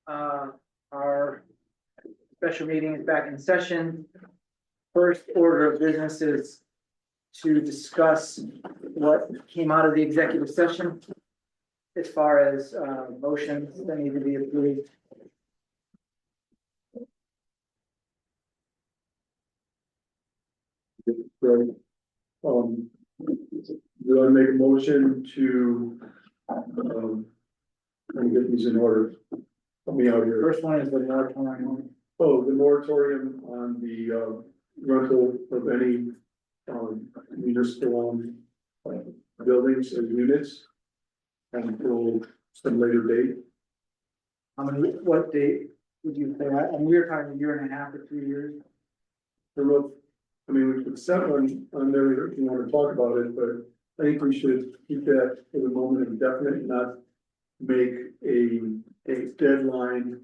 Our special meeting is back in session. First order of business is to discuss what came out of the executive session as far as motions that need to be approved. Right. Do I make a motion to, let me get these in order. Help me out here. First one is the moratorium. Oh, the moratorium on the, rental of any, municipal owned, buildings and units. Until some later date. What date would you say? I mean, we were talking a year and a half or 2 years. I mean, we could set one on there if you want to talk about it, but I think we should keep that for the moment indefinite and not make a deadline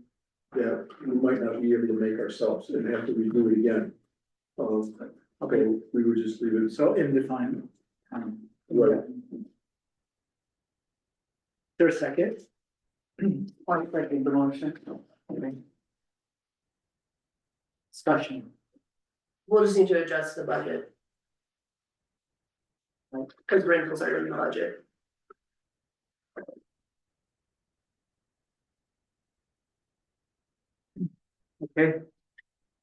that we might not be able to make ourselves and have to redo it again. Okay, we would just leave it. So indefined. Right. There's a second. I second the motion. Okay. Discussion. We'll just need to adjust the budget. Because rentals are in the budget. Okay.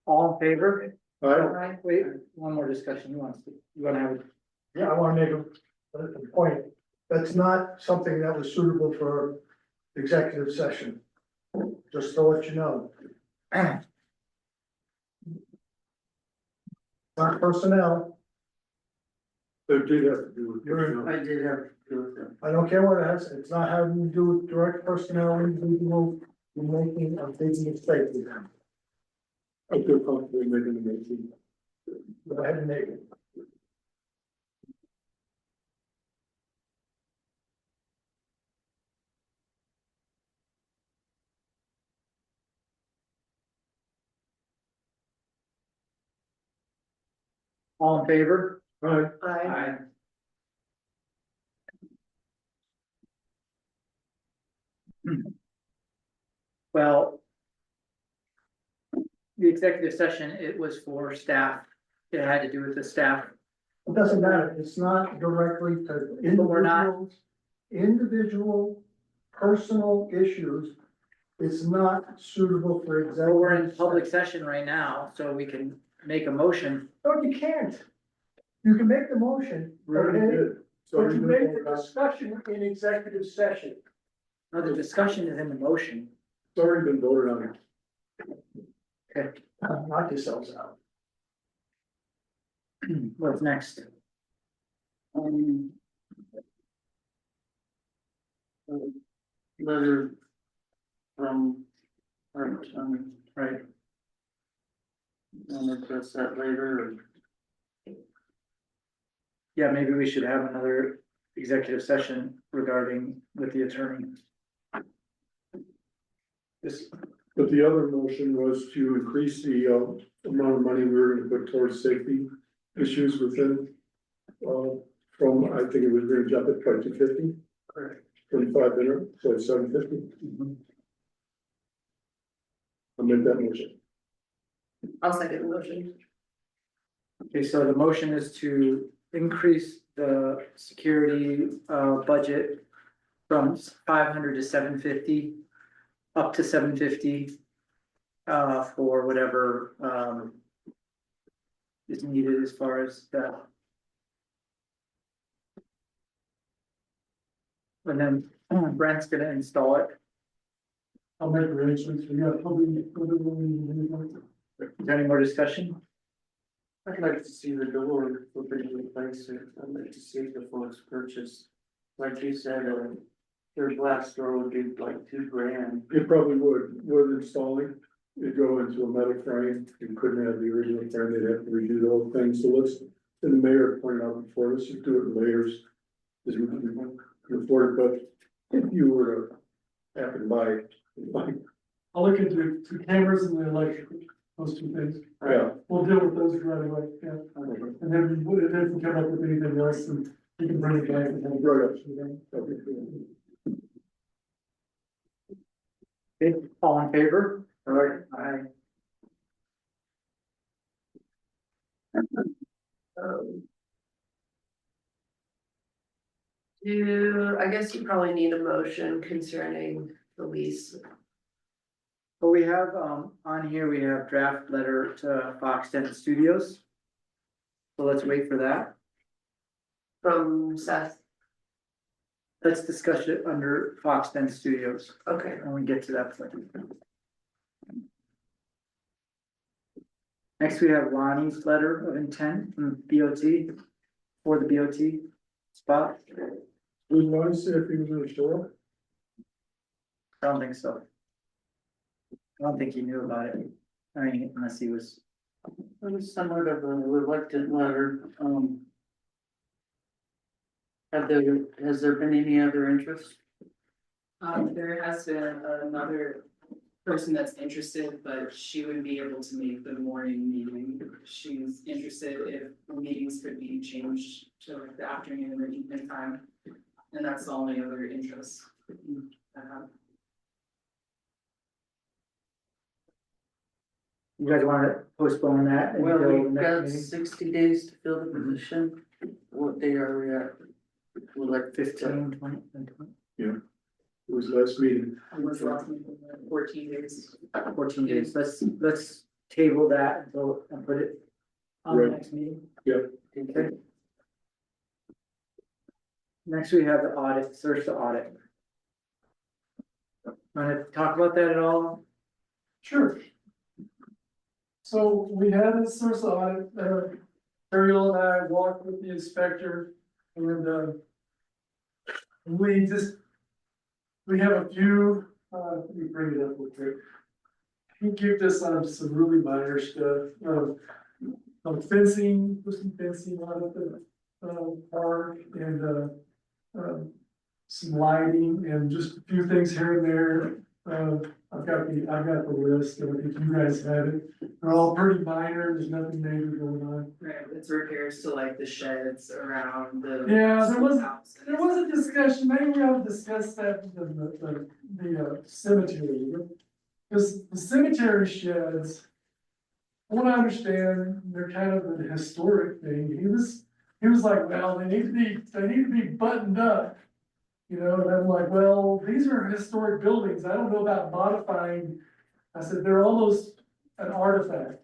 All in favor? All right, Wait, one more discussion. You want to have? Yeah, I wanna make a point. That's not something that was suitable for executive session. Just to let you know. Not personnel. it did have to do with. I did have to do with them. I don't care what it has. It's not having to do with direct personnel, individual, you're making a big mistake with them. I feel comfortable making the motion. Go ahead and make it. All in favor? All right, I, Well. The executive session, it was for staff. It had to do with the staff. It doesn't matter. It's not directly to But we're not- individual personal issues. It's not suitable for So executive. we're in public session. session right now, so we can make a motion. No, you can't. You can make the motion, we already okay, did. So but you make the discussion in executive session. No, the discussion is in the motion. It's already been voted on. Okay, Knock yourselves out. what's next? Letter from, Right, I'll address that later, yeah, maybe we should have another executive session regarding with the attorney. This, But the other motion was to increase the amount of money we were gonna put towards safety issues within. From, I think it was gonna jump it to 250. Correct. From 500, so 750. I'll make that motion. I'll second the motion. okay, so the motion is to increase the security budget from 500 to 750. Up to 750. For whatever is needed as far as that. And then Brent's gonna install it. I'll make arrangements for you. Is there any more discussion? I'd like to see the door for being replaced, I'd like to see the folks purchase. Like you said, their glass door would be like $2,000. It probably would, with installing, it'd go into a metal frame, you couldn't have the original frame, they'd have to redo the whole thing, so let's, and the mayor pointed out before, let's just do it in layers. As we can afford it, but if you were to happen to buy it, like, I'll look into two cameras and the electric, those two things. yeah. We'll deal with those right away, yeah. And then if we come up with anything else, then you can bring it back and have. Right up. Okay. Okay, all in favor? Aye. Um, I guess you probably need a motion concerning the lease. But we have, on here, we have draft letter to Fox Denton Studios. So let's wait for that. From Seth, Let's discuss it under Fox Denton Studios okay, when we get to that point. Next, we have Lonnie's letter of intent from BOT for the BOT spot. Was Ronnie say if he was gonna show up? I don't think so. I don't think he knew about it. I mean, unless he was, It was somewhat of a reluctant letter, has there been any other interest? There has been another person that's interested, but she wouldn't be able to make the morning meeting. She's interested if the meetings could be changed to like the afternoon or evening time. And that's the only other interest I have. you guys wanna postpone that Well, until we've next got meeting? 60 days to fill the position. What day are we at? We're like 15, 20, and 20, It was last meeting. It was last meeting, 14 days. 14 days. Let's table that until, and put it on the Right. next meeting. Okay. Next, we have the audit, search the audit. Wanna talk about that at all? Sure. So we had a source audit, Ariel and I walked with the inspector and, we have a few, let me bring it up real quick. He kicked us on some really minor stuff, fencing, put some fencing on at the, park and, some lighting and just a few things here and there. I've got the list, and I think you guys have it. They're all pretty minor, there's nothing major going on. Right, it's repairs to like the sheds around the. Yeah, there was- house. There was a discussion, maybe we ought to discuss that in the cemetery. Because the cemetery sheds, from what I understand, they're kind of a historic thing. He was like, well, they need to be buttoned up. You know, and I'm like, well, these are historic buildings, I don't know about modifying. I said, they're almost an artifact.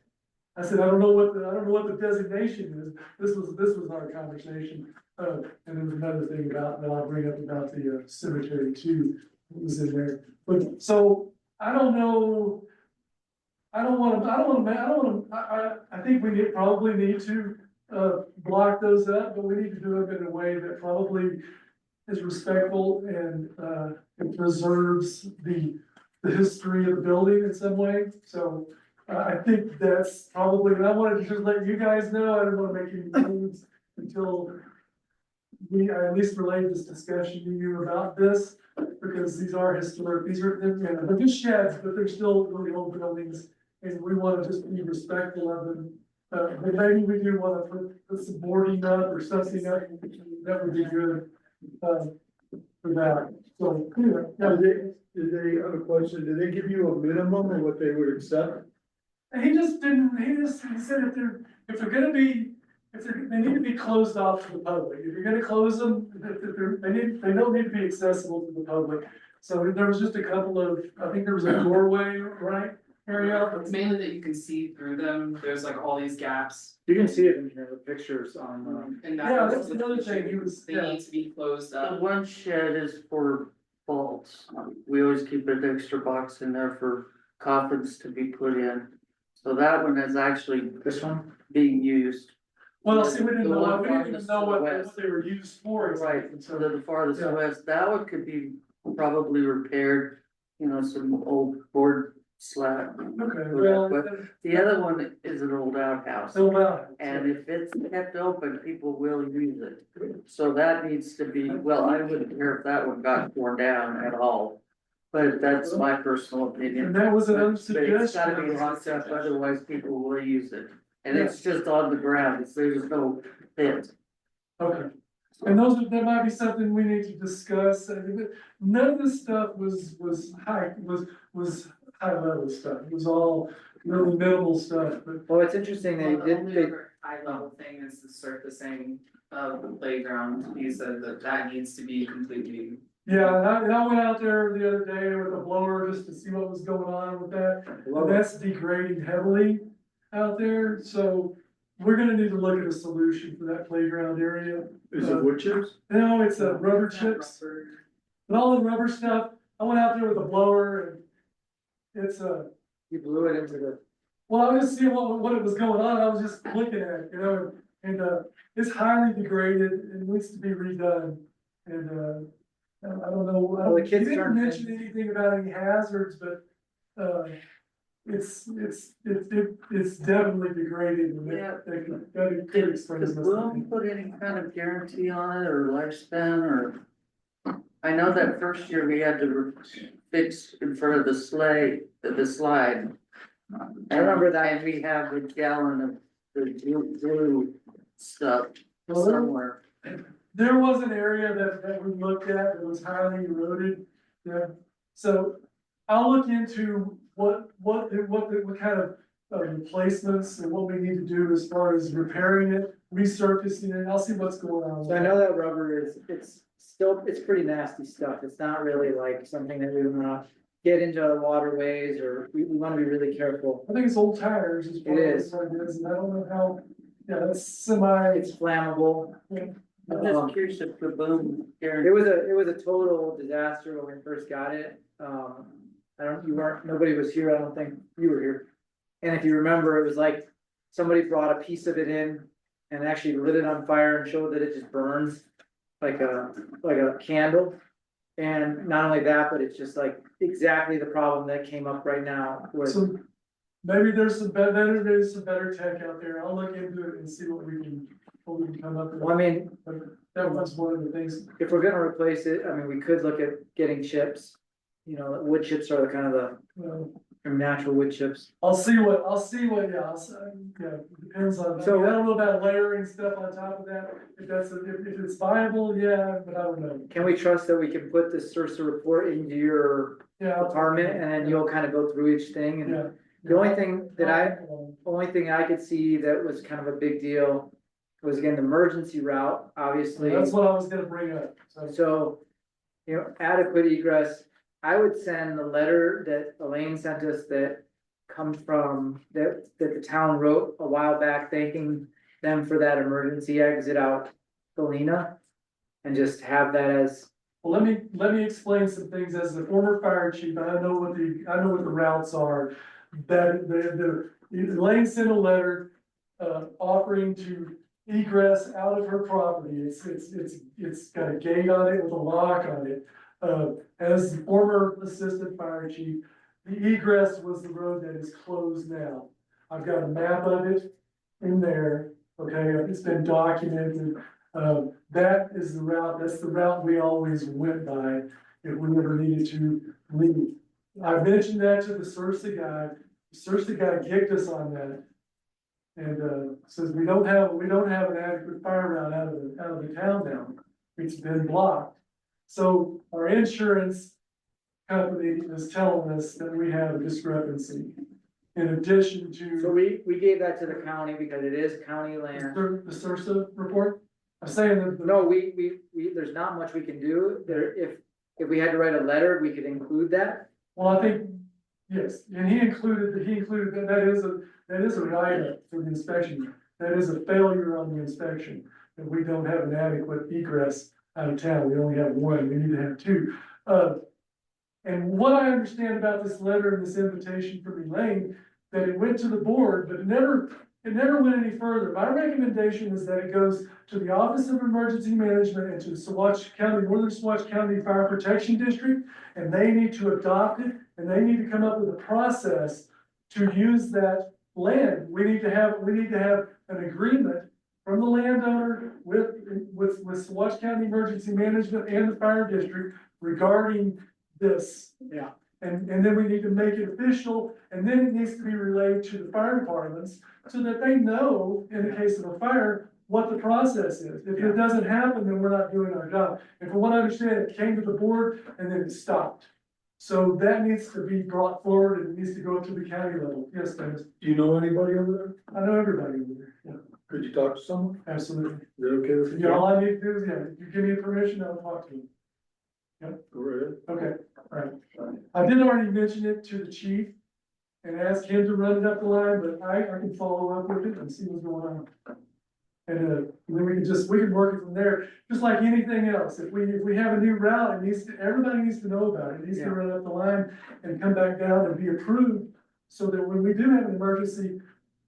I said, I don't know what the designation is, this was our conversation. And there was another thing that I'll bring up about the cemetery too, that was in there. But, so, I don't know. I think we probably need to, block those up, but we need to do them in a way that probably is respectful and, it preserves the history of the building in some way, so. I think that's probably, and I wanted to just let you guys know, I didn't wanna make any moves until I at least relayed this discussion to you about this, because these are historic, they're just sheds, but they're still really old buildings, and we wanna just be respectful of them. But maybe we do wanna put some boarding up or something up, that would be good, for that, so, anyway. Did they have a question? Did they give you a minimum of what they would accept? And he said if they're gonna be, they need to be closed off to the public, if you're gonna close them, they don't need to be accessible to the public. So there was just a couple of, I think there was a doorway, right, Ariel? It's mainly that you can see through them, there's like all these gaps. You can see it in the pictures on, And Yeah, that that's another thing, he was, They yeah. need to be closed The up. one shed is for vaults. We always keep an extra box in there for coffins to be put in. So that one is actually this one. being used. Well, see, we didn't The know, one we didn't even farthest know to the what west. they were used for. Right, exactly, so to the farthest Yeah. west, that one could be probably repaired, some old board slab. Okay, well, But the other one is an old outhouse. so about. And if it's kept open, people will use it. So that needs to be, well, I wouldn't care if that one got torn down at all. But that's my personal opinion. And that was another But it's gotta be suggestion. locked up, otherwise people will use it. And it's just on the ground, there's no pit. Okay, And that might be something we need to discuss. I mean, none of this stuff was high level stuff. It was all really minimal stuff, but Well, it's interesting Well, they the did, only they, other high level thing is the surfacing of the playground. He said that that needs to be completely. yeah, and I went out there the other day with a blower just to see what was going on with that. And that's degrading heavily out there, so we're gonna need to look at a solution for that playground area. Is it wood chips? No, it's rubber chips, and all the rubber stuff. I went out there with a blower and it's you blew it into the, well, I was just seeing what it was going on. I was just looking at it, you know, and it's highly degraded. It needs to be redone. And I don't know, Well, the he kids didn't aren't- mention anything about any hazards, but it's definitely degraded and Yeah. that could Did explain the this. Bloom put any kind of guarantee on it or lifespan or? I know that first year we had to fix in front of the slide. I remember that. And we have a gallon of the glue stuff Well, somewhere. There was an area that we looked at that was highly eroded, yeah, so I'll look into what kind of replacements and what we need to do as far as repairing it, resurfacing it, I'll see what's going on. so I know that rubber is, it's pretty nasty stuff. It's not really like something that we wanna get into waterways, or we wanna be really careful. I think it's old tires is probably It is. what it is, and I don't know how, yeah, that's semi. It's flammable. I'm just curious if the Bloom It guarantee. was a total disaster when we first got it. Nobody was here, I don't think you were here. And if you remember, it was like somebody brought a piece of it in and actually lit it on fire and showed that it just burns like a candle. And not only that, but it's just like exactly the problem that came up right now with, So maybe there's some better tech out there. I'll look into it and see what we can come up with. well, I mean, But that was one of the things. if we're gonna replace it, I mean, we could look at getting chips. You know, wood chips are the kind of the natural wood chips. I'll see what, yeah, it depends on, I So- mean, I don't know about layering stuff on top of that, if it's viable, yeah, but I don't know. Can we trust that we can put this source of report into your Yeah. department and then you'll kind of go through each thing? And Yeah. the only thing I could see that was kind of a big deal was again, the emergency route, obviously. That's what I was gonna bring up, so. So, you know, adequate egress, I would send the letter that Elaine sent us that comes from, that the town wrote a while back, thanking them for that emergency exit out Galena. And just have that as, Well, let me explain some things as the former fire chief, I know what the routes are. That Elaine sent a letter, offering to egress out of her property, it's got a gate on it with a lock on it. As the former assistant fire chief, the egress was the road that is closed now. I've got a map of it in there, okay, it's been documented. That is the route, that's the route we always went by if we ever needed to leave. I mentioned that to the Sursa guy kicked us on that. And says we don't have an adequate fire route out of the town now, it's been blocked. So our insurance company is telling us that we have a discrepancy. In addition to. so we gave that to the county because it is county land. The Sursa report, I'm saying that. No, we, there's not much we can do there. If we had to write a letter, we could include that. Well, I think, yes, and he included that is a write-up for the inspection. That is a failure on the inspection, that we don't have an adequate egress out of town. We only have one, we need to have two. And what I understand about this letter and this invitation from Elaine, that it went to the board, but it never went any further. My recommendation is that it goes to the Office of Emergency Management and to the Saguache County, Northern Saguache County Fire Protection District, and they need to adopt it, and they need to come up with a process to use that land. We need to have an agreement from the landowner with Saguache County Emergency Management and the fire district regarding this. Yeah. And then we need to make it official, and then it needs to be relayed to the fire departments so that they know, in the case of a fire, what the process is. If it doesn't happen, then we're not doing our job. And from what I understand, it came to the board and then it stopped. So that needs to be brought forward and it needs to go up to the county level. Yes, Dennis, Do you know anybody over I know everybody over there, yeah, there? Could you talk to someone? absolutely. Is that okay with you? Yeah, all I need to do is, yeah, you give me permission, I'll talk to you. Go right ahead. Okay, all right. I did already mention it to the chief and ask him to run it up the line, but I can follow up with it and see what's going on. And then we can work it from there, just like anything else. If we have a new route, it needs to, everybody needs to know about it. It needs to Yeah. run up the line and come back down and be approved. So that when we do have an emergency,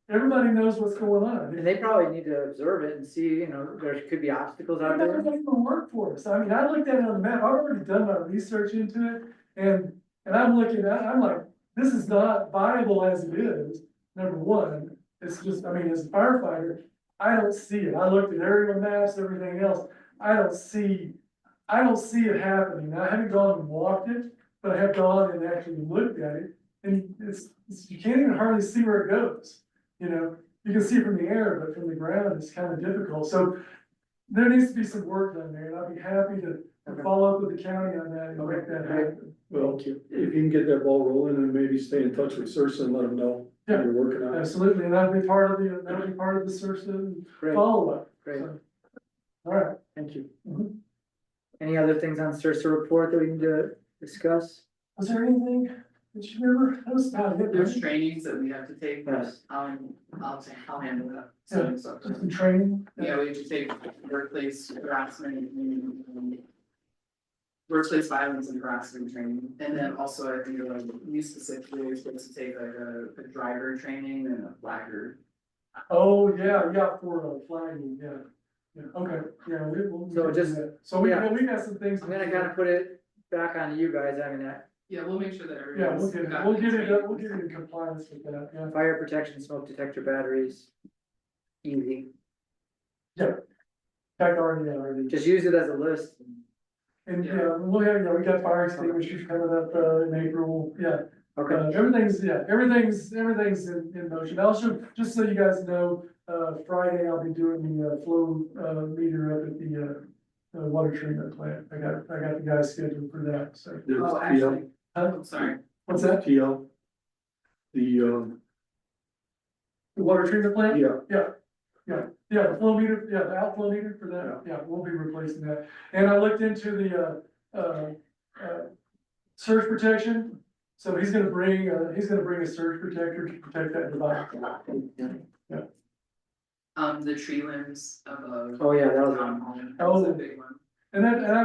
everybody knows what's going on. And they probably need to observe it and see, you know, there could be obstacles out That there. doesn't even work for us. I mean, I looked at it on the map, I've already done my research into it, and I'm looking at, I'm like, this is not viable as it is, number one. It's just, I mean, as a firefighter, I don't see it. I looked at aerial maps, everything else, I don't see it happening. I haven't gone and walked it, but I have gone and actually looked at it, and you can't even hardly see where it goes. You know, you can see it from the air, but from the ground, it's kind of difficult. So there needs to be some work done there, and I'd be happy to follow up with the county on that and make that happen. Well, if you can get that ball rolling and maybe stay in touch with Sursa and let them know Yeah. what you're working on. Absolutely, and that'd be part of the search and Great, follow-up. great, So, all right. thank you. Mhm. Any other things on Sursa report that we need to discuss? Was there anything that you remember? That was about it. There's right? trainings that we have to take, but Yes. I'll handle that. Yeah. So, Just some training. yeah, we have to take workplace harassment and workplace violence and harassment training. And then also, I think, you specifically are supposed to take like a driver training and a flagger. Oh, yeah, for flagging, yeah. Yeah, okay, yeah, we'll. So just- do that. So we yeah. got some things. I'm gonna kind of put it back on you guys, I mean, Yeah, we'll make sure that Yeah, everyone's. we'll get it in compliance with that, yeah. fire protection, smoke detector batteries. Easy, In fact, already. just use it as a list. And, yeah, we'll have, we got fire extinguishers coming up, in April, yeah. Okay, Everything's in motion. Also, just so you guys know, Friday I'll be doing the, flow, meter up at the, water treatment plant. I got the guys scheduled for that, so. There's Oh, TL, actually, I'm sorry. What's that? TL. The, The water treatment plant? yeah, Yeah, the flow meter, the outflow meter for that, yeah, we'll be replacing that. And I looked into the, surge protection. So he's gonna bring a surge protector to protect that device. The tree limbs above. oh yeah, that was Town on. hall, that was a big one. And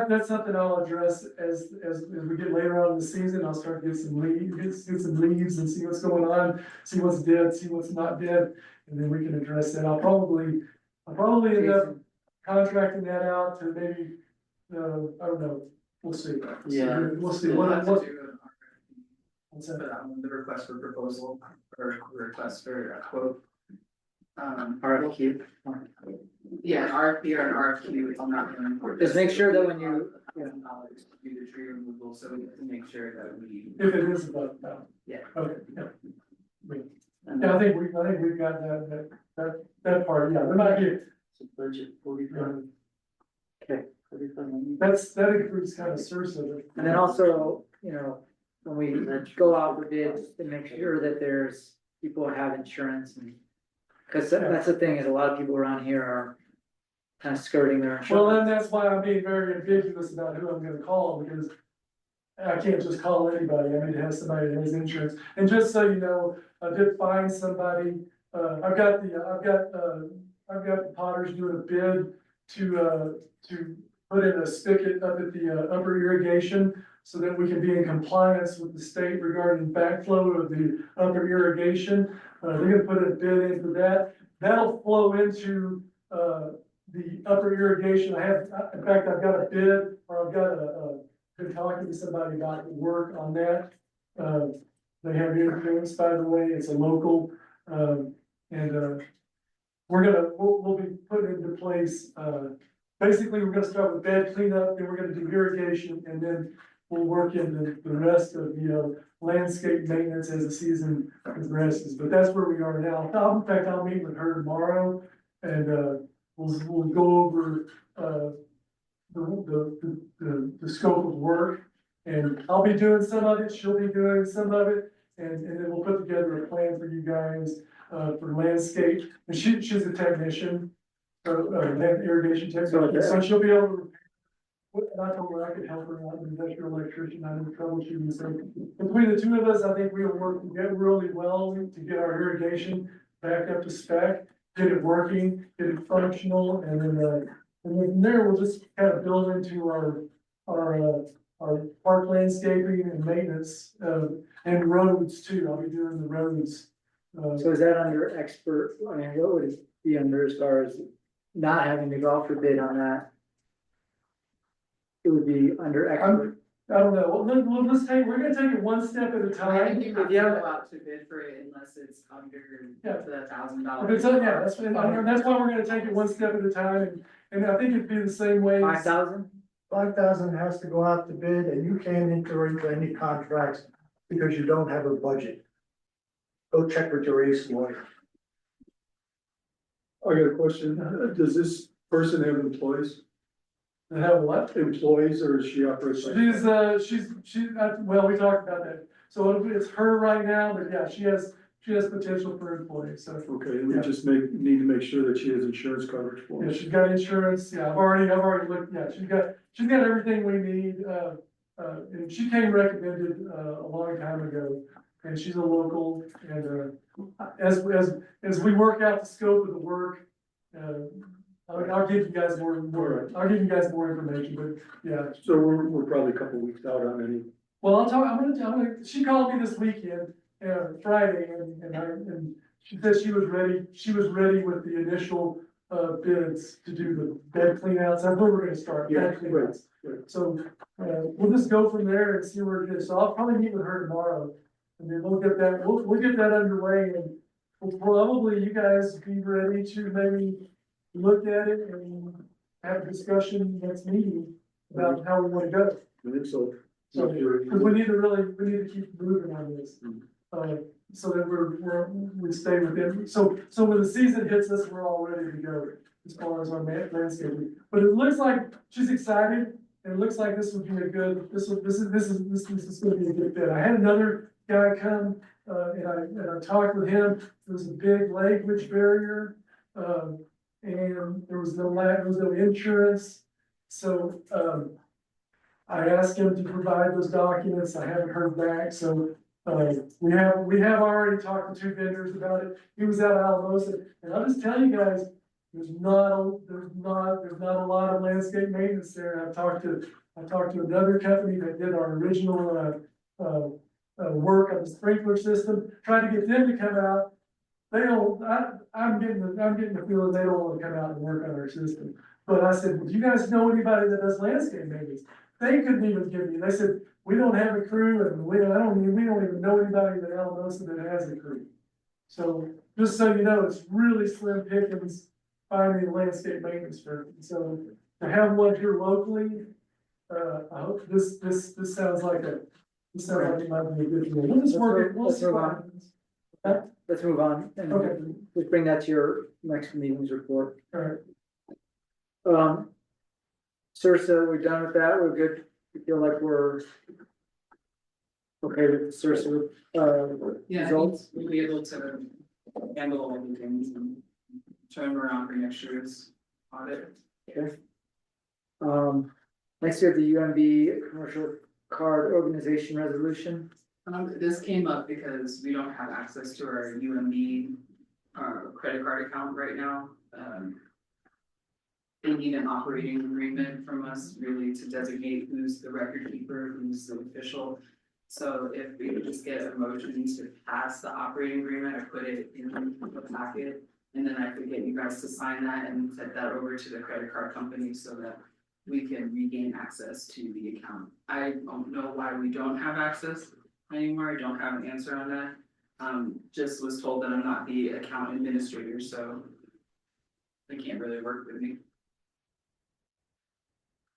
that's something I'll address as we get later on in the season. I'll start to get some leaves and see what's going on, see what's dead, see what's not dead, and then we can address that. I'll probably end up contracting that out to maybe, I don't know, we'll see. Yeah. We'll see, We'll have to what, do an what's RFP that? for that one, the request for proposal, or request for a quote. RFQ. Yeah, an RFP or an RFQ, I'm not gonna. Just make sure that when you- $1,000 to do the tree removal, so we have to make sure that we. If it is above that. Yeah. Okay, yeah. Yeah, I think we've got that part, yeah, there might be, It's a budget 45. Okay. 45. that includes kind of source of it. And then also, you know, when we go out for bids, to make sure that there's people who have insurance and. Cause that's the thing, is a lot of people around here are kind of skirting their Well, insurance. and that's why I'm being very ambiguous about who I'm gonna call, because I can't just call anybody, I need to have somebody that has insurance. And just so you know, I did find somebody, I've got the Potters doing a bid to put in a spigot up at the, upper irrigation, so that we can be in compliance with the state regarding backflow of the upper irrigation. They're gonna put a bid in for that. That'll flow into, the upper irrigation. In fact, I've got a bid, or been talking to somebody about work on that. They have insurance, by the way, it's a local, and we'll be putting into place, basically, we're gonna start with bed cleanup, then we're gonna do irrigation, and then we'll work in the rest of, landscape maintenance as the season progresses, but that's where we are now. In fact, I'll meet with her tomorrow, and, we'll go over, the scope of work. And I'll be doing some of it, she'll be doing some of it, and then we'll put together a plan for you guys, for landscape. And she's a technician, irrigation technician, so she'll be able to. And I told her I could help her out, an industrial electrician, I did troubleshooting, so between the two of us, I think we'll work together really well to get our irrigation back up to spec, get it working, get it functional, and then from there, we'll just kind of build into our park landscaping and maintenance, and roads too, I'll be doing the roads. So is that under expert, I mean, what would it be under as far as not having to go out for bid on that? It would be under expert. I don't know, we're gonna take it one step at a I think time. you have to go out to bid for it unless it's under Yeah. the $1,000. If it's, yeah, that's why we're gonna take it one step at a time, and I think it'd be the same way. 5,000? 5,000 has to go out to bid, and you can't enter into any contracts because you don't have a budget. Go check with your ace lawyer. I got a question. Does this person have employees? To have what? Employees, or is she operates? Well, we talked about that, so it's her right now, but yeah, she has potential for employees, so. Okay, we just need to make sure that she has insurance coverage for Yeah, us. she's got insurance, yeah, I've already looked, yeah, she's got everything we need, and she came recommended, a long time ago. And she's a local, and, as we work out the scope of the work, I'll give you guys more information, but, yeah. So we're probably a couple weeks out on any. Well, she called me this weekend, Friday, and she said she was ready with the initial, bids to do the bed clean outs, that's where we're gonna start. Bed clean outs. Right. So, we'll just go from there and see where it is, so I'll probably meet with her tomorrow, and then we'll get that underway, and we'll probably, you guys be ready to maybe look at it and have a discussion next meeting about how we wanna go. I think so. So, because we need to keep moving on this, so that we stay within, so when the season hits us, we're all ready to go as far as our landscaping. But it looks like she's excited, and it looks like this would be a good, this is gonna be a good fit. I had another guy come, and I talked with him, there was a big language barrier, and there was no insurance, so, I asked him to provide those documents, I haven't heard back, so, we have already talked to 2 vendors about it. He was out of Alamosa, and I'll just tell you guys, there's not a lot of landscape maintenance there. I talked to another company that did our original, work on the sprinkler system, tried to get them to come out. They don't, I'm getting the feeling they don't wanna come out and work on our system. But I said, well, do you guys know anybody that does landscape maintenance? They couldn't even give me, they said, we don't have a crew, and we don't even know anybody in Alamosa that has a crew. So, just so you know, it's really slim pickings finding landscape maintenance for, so to have one here locally, I hope this sounds like it might be a good deal. We'll just work it, we'll see what happens. Let's move on, and Okay. we'll bring that to your next meeting's report. Alright, Sursa, we're done with that, we're good, we feel like we're okay with Sursa, Yeah, I think results. we'll be able to handle all the things and turn them around for next year's audit. Okay. Next year, the UMB commercial card organization resolution. This came up because we don't have access to our UMB, credit card account right now. They need an operating agreement from us really to designate who's the record keeper, who's the official. So if we could just get a motion to pass the operating agreement, I put it in the packet. And then I could get you guys to sign that and send that over to the credit card company so that we can regain access to the account. I don't know why we don't have access anymore. I don't have an answer on that. Just was told that I'm not the account administrator, so they can't really work with me.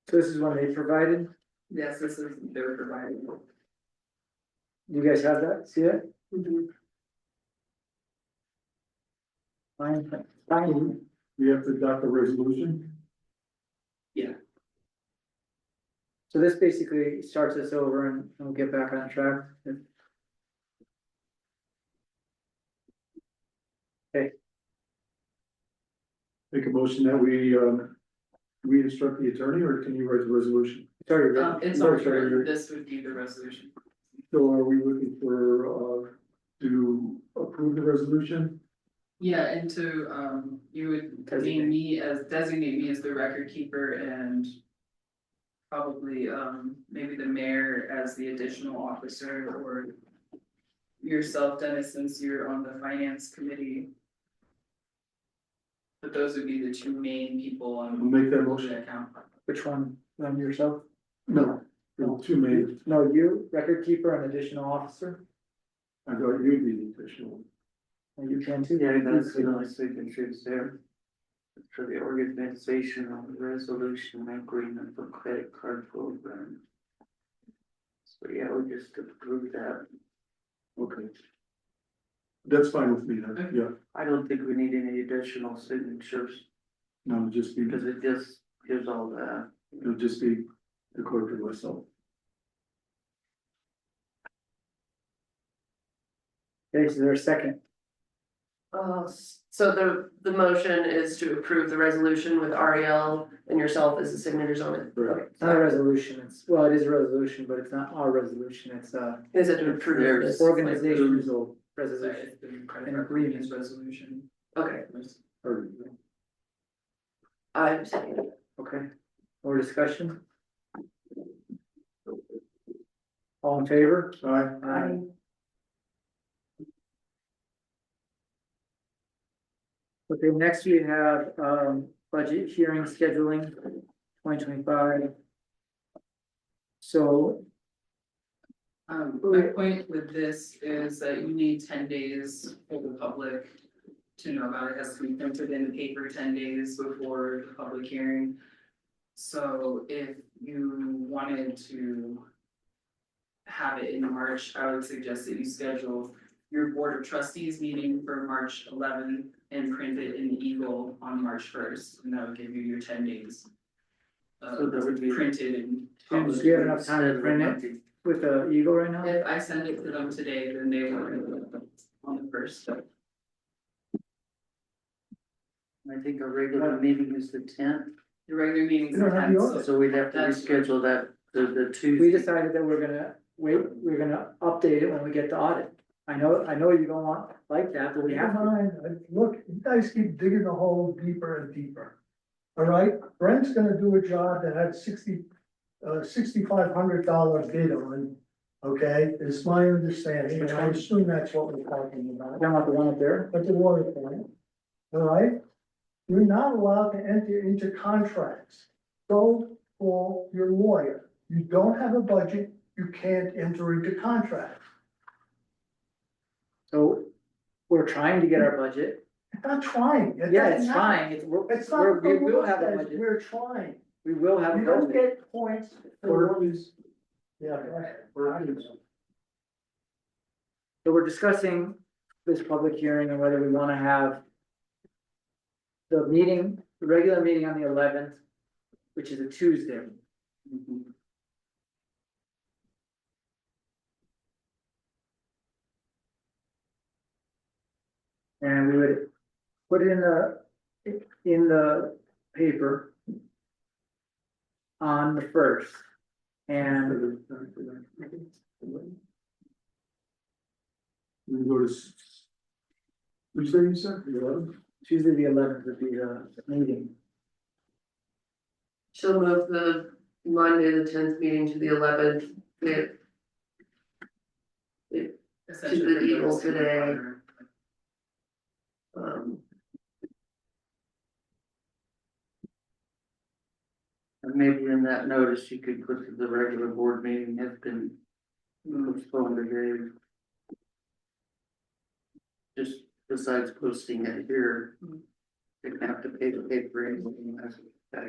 So this is one they provided. Yes, this is, they're providing. You guys have that? See it? Fine. We have to adopt a resolution. So this basically starts us over and we'll get back on track. Make a motion that we instruct the attorney, or can you write the resolution? It's already written. It's Sorry, already sorry, written, you're- this would be the resolution. So are we looking for, to approve the resolution? Yeah, and to, you would designate me as the record keeper and probably, maybe the mayor as the additional officer, or yourself, Dennis, since you're on the finance committee. But those would be the two main people I'll on make that the motion. account. Which one? Yourself? No, the two main, No, you, record keeper and additional officer? I thought you'd be the official. And you can too. Yeah, that's the only signatures there. For the organization of the resolution agreement for credit card program. So yeah, we just approve that. Okay. That's fine with me then, yeah, I don't think we need any additional signatures, no, just be, because it just gives all that. it'll just be the clerk and myself. Okay, so there's a second. So the motion is to approve the resolution with Ariel and yourself as the signatures on it. Right. It's not a resolution, well, it is a resolution, but it's not our resolution, it's Is it to approve There's- this? organizational Sorry, resolution. it's the credit An card agreement. company's resolution. Okay, Or- I'm saying, Okay, more discussion? All in favor? Aye. Okay, next we have, budget hearing scheduling, 2025. So, My point with this is that you need 10 days for the public to know about it. It has to be printed in the paper 10 days before the public hearing. So if you wanted to have it in March, I would suggest that you schedule your board of trustees meeting for March 11th and print it in Eagle on March 1st, and that would give you your 10 days. So that would be- Printed and. do you have enough time to print it with the Eagle right now? If I send it to them today, then they will on the first. I think our regular meeting is the 10th, The regular meetings You don't are have the 10, order. so we'd have to That's- reschedule that to the Tuesday. We decided that we're gonna wait, we're gonna update it when we get the audit. I know you don't want like that, but we have Never to. mind, look, you guys keep digging the hole deeper and deeper. All right, Brent's gonna do a job that had $6,500 bid on, okay, is my understanding, and I assume that's what we're talking about. Talking about the one up there? At the water plant, all right? You're not allowed to enter into contracts. Go call your lawyer. You don't have a budget, you can't enter into contracts. So we're trying to get our budget. It's not trying. It Yeah, doesn't it's matter. trying. It's not what the We will law have a says, budget. we're trying. We will have a You don't budget. get points for these. Yeah. So we're discussing this public hearing and whether we wanna have the meeting, the regular meeting on the 11th, which is a Tuesday. Mhm. And we would put it in the paper on the 1st. And We go to Tuesday, you said, the 11th? Tuesday, the 11th would be the meeting. she'll move the Monday, the 10th meeting to the 11th. Essentially, To the for Eagle those who today. are- Um, And maybe in that notice, you could put that the regular board meeting has been postponed today. Just besides posting it here. You're gonna have to pay the paper and that's that.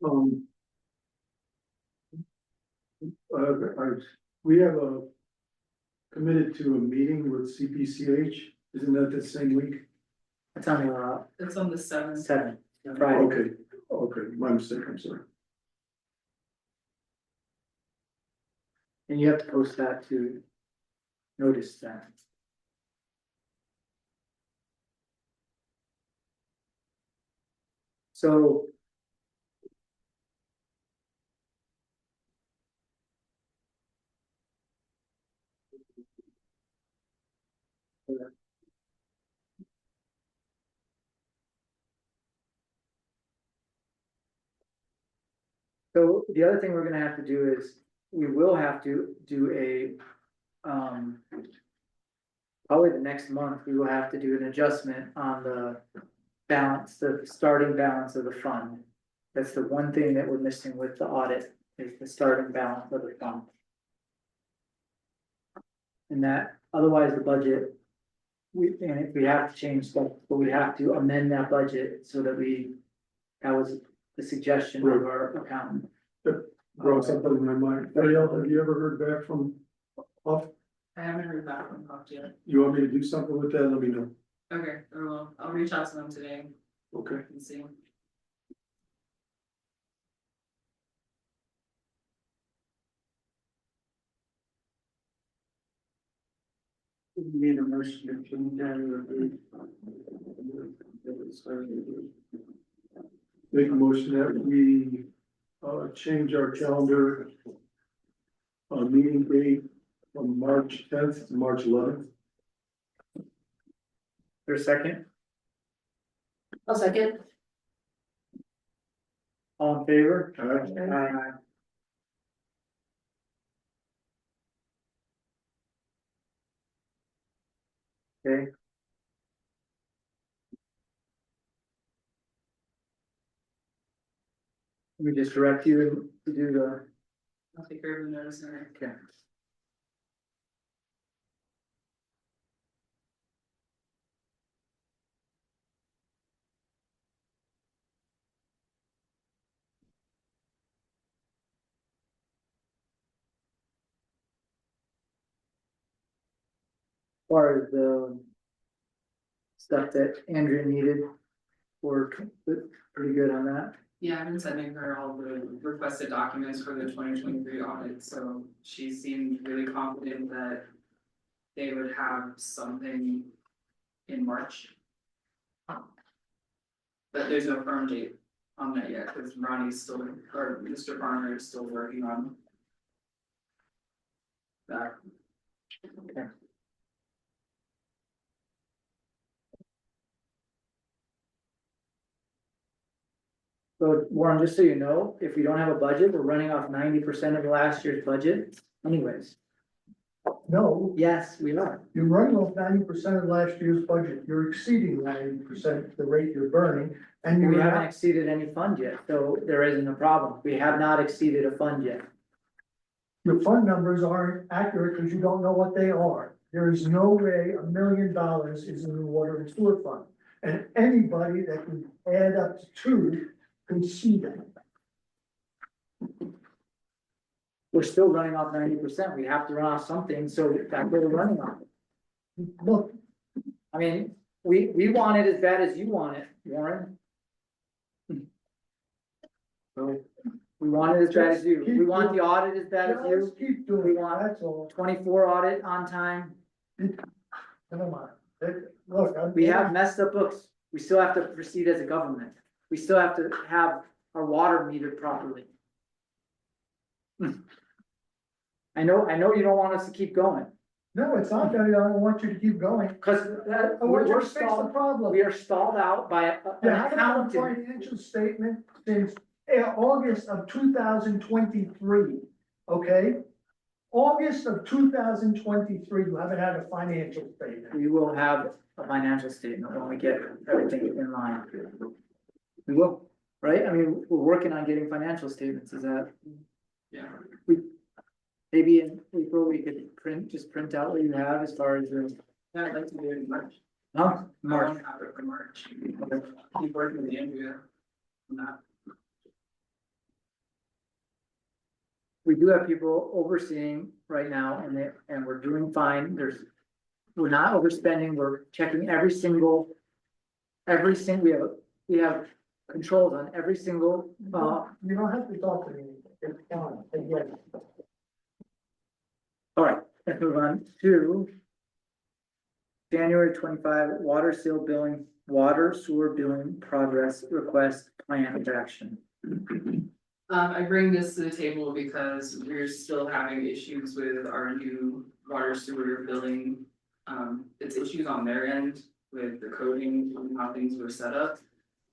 Um. we have committed to a meeting with CPCH, isn't that the same week? It's on It's on the the 7th. 7th, Friday. Okay, my mistake, I'm sorry. And you have to post that to notice that. So. So the other thing we're gonna have to do is, we will have to do probably the next month, we will have to do an adjustment on the balance, the starting balance of the fund. That's the one thing that we're missing with the audit, is the starting balance of the fund. And that, otherwise the budget, and if we have to change stuff, but we have to amend that budget so that that was the suggestion of our accountant. Brought something in my mind. Ariel, have you ever heard back from Huff? I haven't heard back from Huff yet. You want me to do something with that? Let me know. Okay, or I'll reach out to them today Okay. and see. We need a motion to change that or Make a motion that we, change our calendar. Meeting date from March 10th to March 11th. For a second, I'll second. all in favor? Alright. Okay. Let me just direct you to do the, I'll take care of the notice and okay. As far as the stuff that Andrea needed, we're pretty good on that. yeah, I've been sending her all the requested documents for the 2023 audit, so she seemed really confident that they would have something in March. But there's no firm date on that yet, because Ronnie's still, or Mr. Farmer is still working on that. So Warren, just so you know, if we don't have a budget, we're running off 90% of last year's budget anyways. No, Yes, we are. you're running off 90% of last year's budget, you're exceeding 90% the rate you're burning, and We you're haven't not. exceeded any fund yet, so there isn't a problem. We have not exceeded a fund yet. Your fund numbers aren't accurate because you don't know what they are. There is no way $1 million is in the water and sewer fund. And anybody that can add up to two can see that. We're still running off 90%. We have to run off something, so that's what we're running off. Look, I mean, we want it as bad as you want it, Warren. So, we want it as bad as you. We want the audit as bad as you. just keep doing it, that's all. 24 audit on time. Never mind. Look, We have messed up books. We still have to proceed as a government. We still have to have our water metered properly. I know you don't want us to keep going, No, it's not that I don't want you to keep going. because I want you we're to fix the stalled, problem. we are stalled out by an You haven't had a accountant. financial statement since August of 2023, okay? August of 2023, you haven't had a financial statement. We will have a financial statement when we get everything in line. We will, right? I mean, we're working on getting financial statements, is that, Yeah. maybe in April, we could just print out what you have as far as the, Yeah, I'd like to do it in March. huh? I March. want to have it for March. Keep working with Andrea on that. we do have people overseeing right now and we're doing fine. We're not overspending. We're checking we have controls on every single, You don't have to talk to me, it's fine, again. all right, let's move on to January 25 water sewer billing progress request plan of action. I bring this to the table because we're still having issues with our new water sewer billing. It's issues on their end with the coding and how things were set up.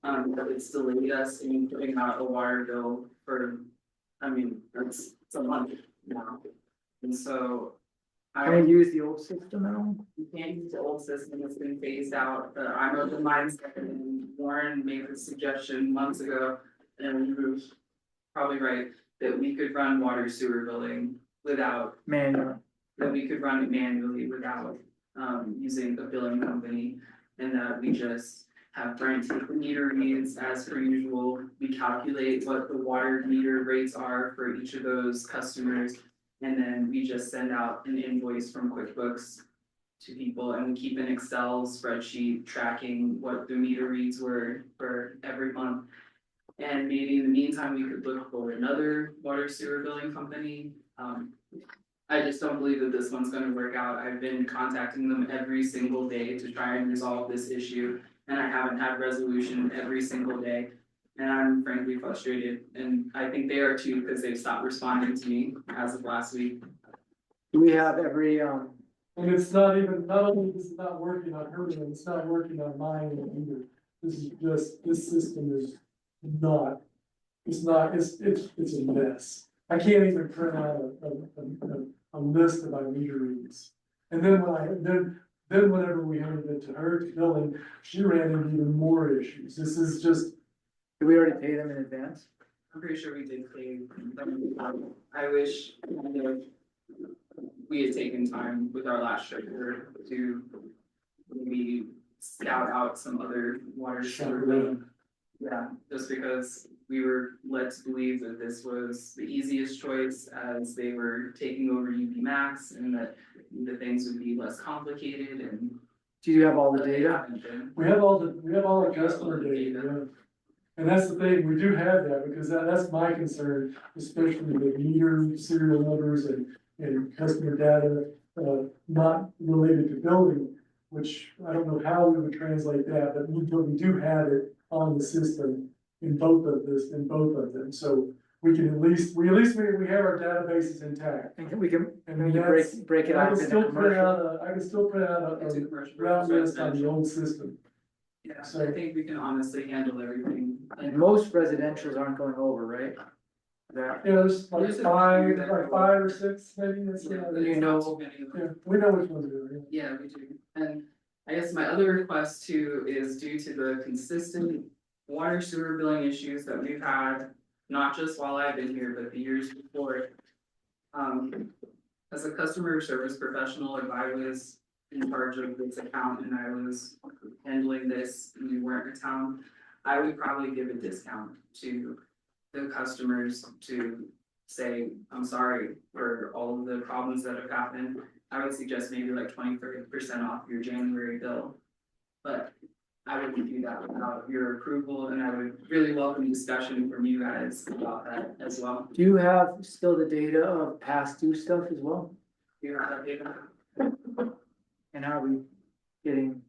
But it's delayed us in putting out a water bill for, it's a month now. And so. Can we use the old system at all? You can't use the old system, it's been phased out, but I'm of the mindset, and Warren made the suggestion months ago, and he was probably right, that we could run water sewer billing without, Manual. that we could run it manually without, using a billing company, and that we just have Brent take the meter reads as per usual, we calculate what the water meter rates are for each of those customers. And then we just send out an invoice from QuickBooks to people and we keep an Excel spreadsheet tracking what the meter reads were for every month. And maybe in the meantime, we could look for another water sewer billing company. I just don't believe that this one's gonna work out. I've been contacting them every single day to try and resolve this issue. And I haven't had resolution every single day. And I'm frankly frustrated, and I think they are too, because they've stopped responding to me as of last week. Do we have every, And it's not even, not only is it not working on her end, it's not working on mine either. This is just, this system is not, it's a mess. I can't even print out a list of my meter reads. And then then whenever we handed it to her to billing, she ran into even more issues. This is just, did we already pay them in advance? I'm pretty sure we did pay them. I wish, we had taken time with our last treasurer to maybe scout out some other water sewer billing. Yeah, just because we were led to believe that this was the easiest choice as they were taking over UB Max and that the things would be less complicated and. Do you have all the data? we have all the customer data, yeah. And that's the thing, we do have that, because that's my concern, especially with meter serial numbers and customer data, not related to building, which I don't know how we would translate that, but we do have it on the system in both of them, so we can at least we have our databases intact. And we can that's- break it I out can in a still print commercial. out I can still print out It's a a commercial route versus list on the residential. old system. Yeah, so I think we can honestly handle everything. And most residentials aren't going over, right? That, Yeah, there's like There's a few that are- five or six, maybe, that's, Yeah, yeah, but you it's know- not too many of them. yeah, we know which ones are doing it. Yeah, we do. And I guess my other request too is due to the consistent water sewer billing issues that we've had, not just while I've been here, but the years before. As a customer service professional, if I was in charge of this account and I was handling this and we weren't in town, I would probably give a discount to the customers to say, I'm sorry for all of the problems that have happened. I would suggest maybe like 20-30% off your January bill. But I wouldn't do that without your approval, and I would really welcome discussion from you guys about that as well. do you have still the data of past due stuff as well? Do you have that data? And are we getting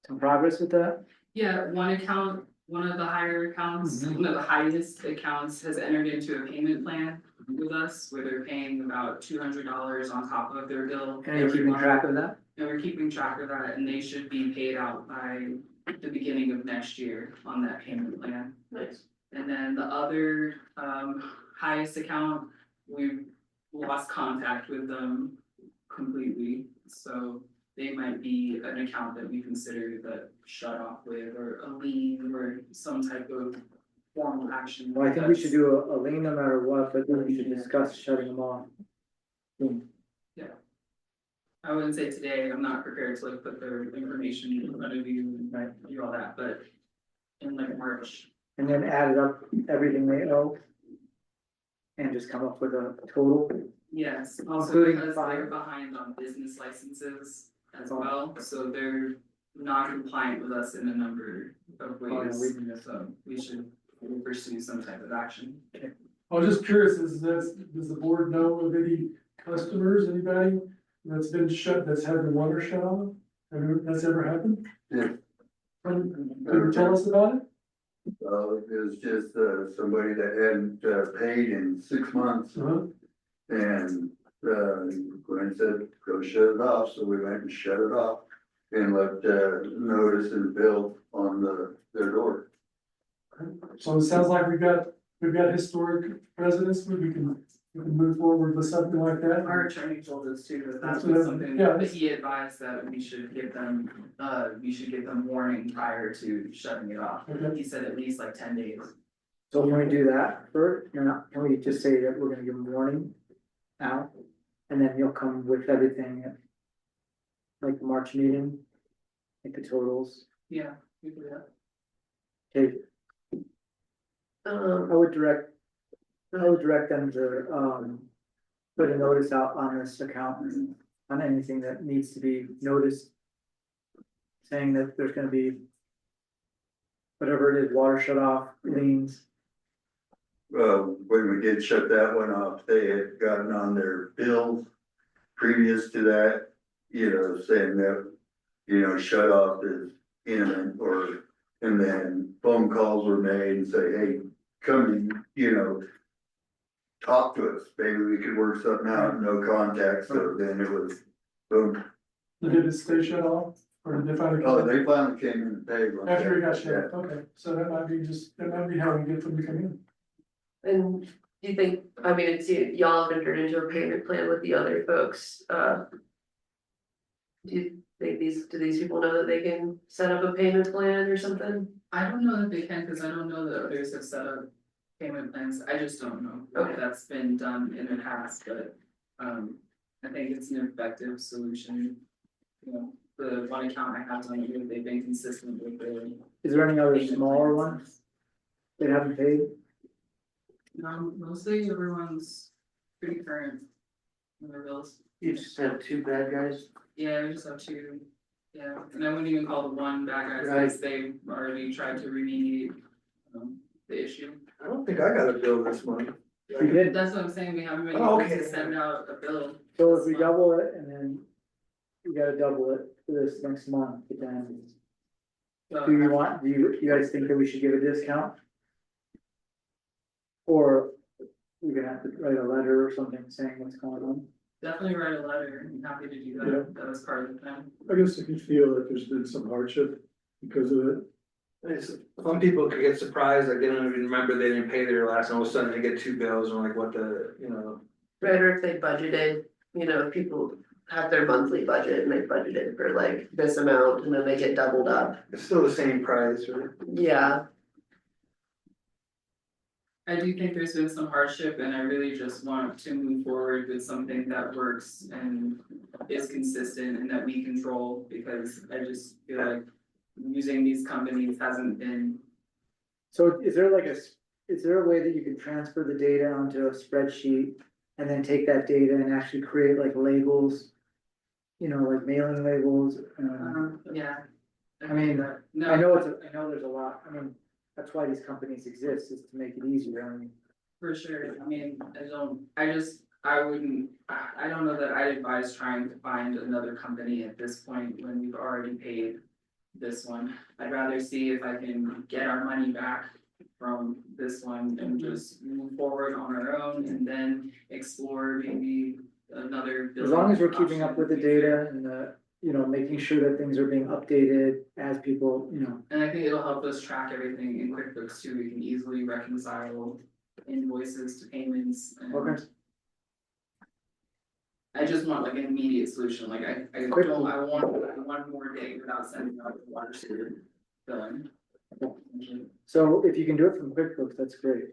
some progress with that? Yeah, one account, one of the higher accounts, Mhm. one of the highest accounts has entered into a payment plan with us, where they're paying about $200 on top of their bill. And are you every keeping month. track of that? And we're keeping track of that, and they should be paid out by the beginning of next year on that payment plan. Nice. And then the other highest account, we've lost contact with them completely, so they might be an account that we consider that shut off with, or a lien, or some type of formal action. Well, I think we should do a lien no matter what, but then we should discuss shutting them off. I wouldn't say today, I'm not prepared to like put their information in front of you and Right. do all that, but in like March. And then add it up, everything they owe. and just come up with a total. Yes, also Including because they're fire. behind on business licenses as Oh. well, so they're non-compliant with us in a number of Oh, yeah, ways. we can get So we should pursue some type of action. I was just curious, does the board know of any customers, anybody that's been shut, that's had the water shut off? That's ever happened? Yeah. Can you tell us about it? It was just, somebody that hadn't, paid in 6 months Uh-huh. and, Glenn said, go shut it off, so we went and shut it off. And left, notice and bill on their door. So it sounds like we've got historic precedents, where we can move forward with something like that. Our attorney told us too, that That's that was what I- something yeah, that he advised that we should give them, warning prior to shutting it off. Okay. He said at least like 10 days. So can we do that first, can we just say that we're gonna give them warning now? And then you'll come with everything at like the March meeting, like the totals, Yeah, we can do that. okay, Um, I would direct them to, put a notice out on this account, on anything that needs to be noticed. Saying that there's gonna be whatever it is, water shut off, liens, When we did shut that one off, they had gotten on their bill previous to that, saying that, shut off is imminent and then phone calls were made and say, hey, come and, talk to us, maybe we could work something out, no contact, so then it was, boom. Did it stay shut off, or did they finally? Oh, they finally came in and paid. one After it day. got shut off, okay, so that might be how we get them to come in. and do you think, I mean, it's, y'all have entered into a payment plan with the other folks, do you think do these people know that they can set up a payment plan or something? I don't know that they can, cause I don't know that others have set up payment plans, I just don't know Okay. if that's been done in the past, but, I think it's an effective solution. The one account I have done it with, they've been consistent with their. is there any other payment smaller plans. ones that haven't paid? Mostly everyone's pretty current on their bills. You just have two bad guys? Yeah, we just have two, yeah, and I wouldn't even call the one bad guy, because they already tried to remediate, the issue. I don't think I got a bill this month. We did, That's what I'm saying, we haven't been Oh, able to okay. send out a bill. so if we double it and then you gotta double it for this next month, but then. So, Do you guys think that we should give a discount? Or we're gonna have to write a letter or something saying what's going on? definitely write a letter, I'm happy to do Yeah. that, that was part of the plan. I guess if you feel that there's been some hardship because of it. Some people could get surprised, like they don't even remember they didn't pay their last, and all of a sudden they get two bills, and like what Right, or if they budgeted, if people have their monthly budget and they budgeted for like this amount and then they get doubled up, it's still the same price, or. yeah. I do think there's been some hardship, and I really just want to move forward with something that works and is consistent and that we control, because I just feel like using these companies hasn't been. So is there is there a way that you can transfer the data onto a spreadsheet? And then take that data and actually create like labels? Like mailing labels, Yeah. I mean, No. I know there's a lot, that's why these companies exist, is to make it easier, For sure, I don't know that I'd advise trying to find another company at this point when we've already paid this one. I'd rather see if I can get our money back from this one and just move forward on our own and then explore maybe another. as long as we're keeping up option with the in future. data and making sure that things are being updated as people, And I think it'll help us track everything in QuickBooks too, we can easily reconcile invoices to payments and. Okay. I just want like an immediate solution, like I want one more day without sending out the water sewer billing. so if you can do it from QuickBooks, that's great,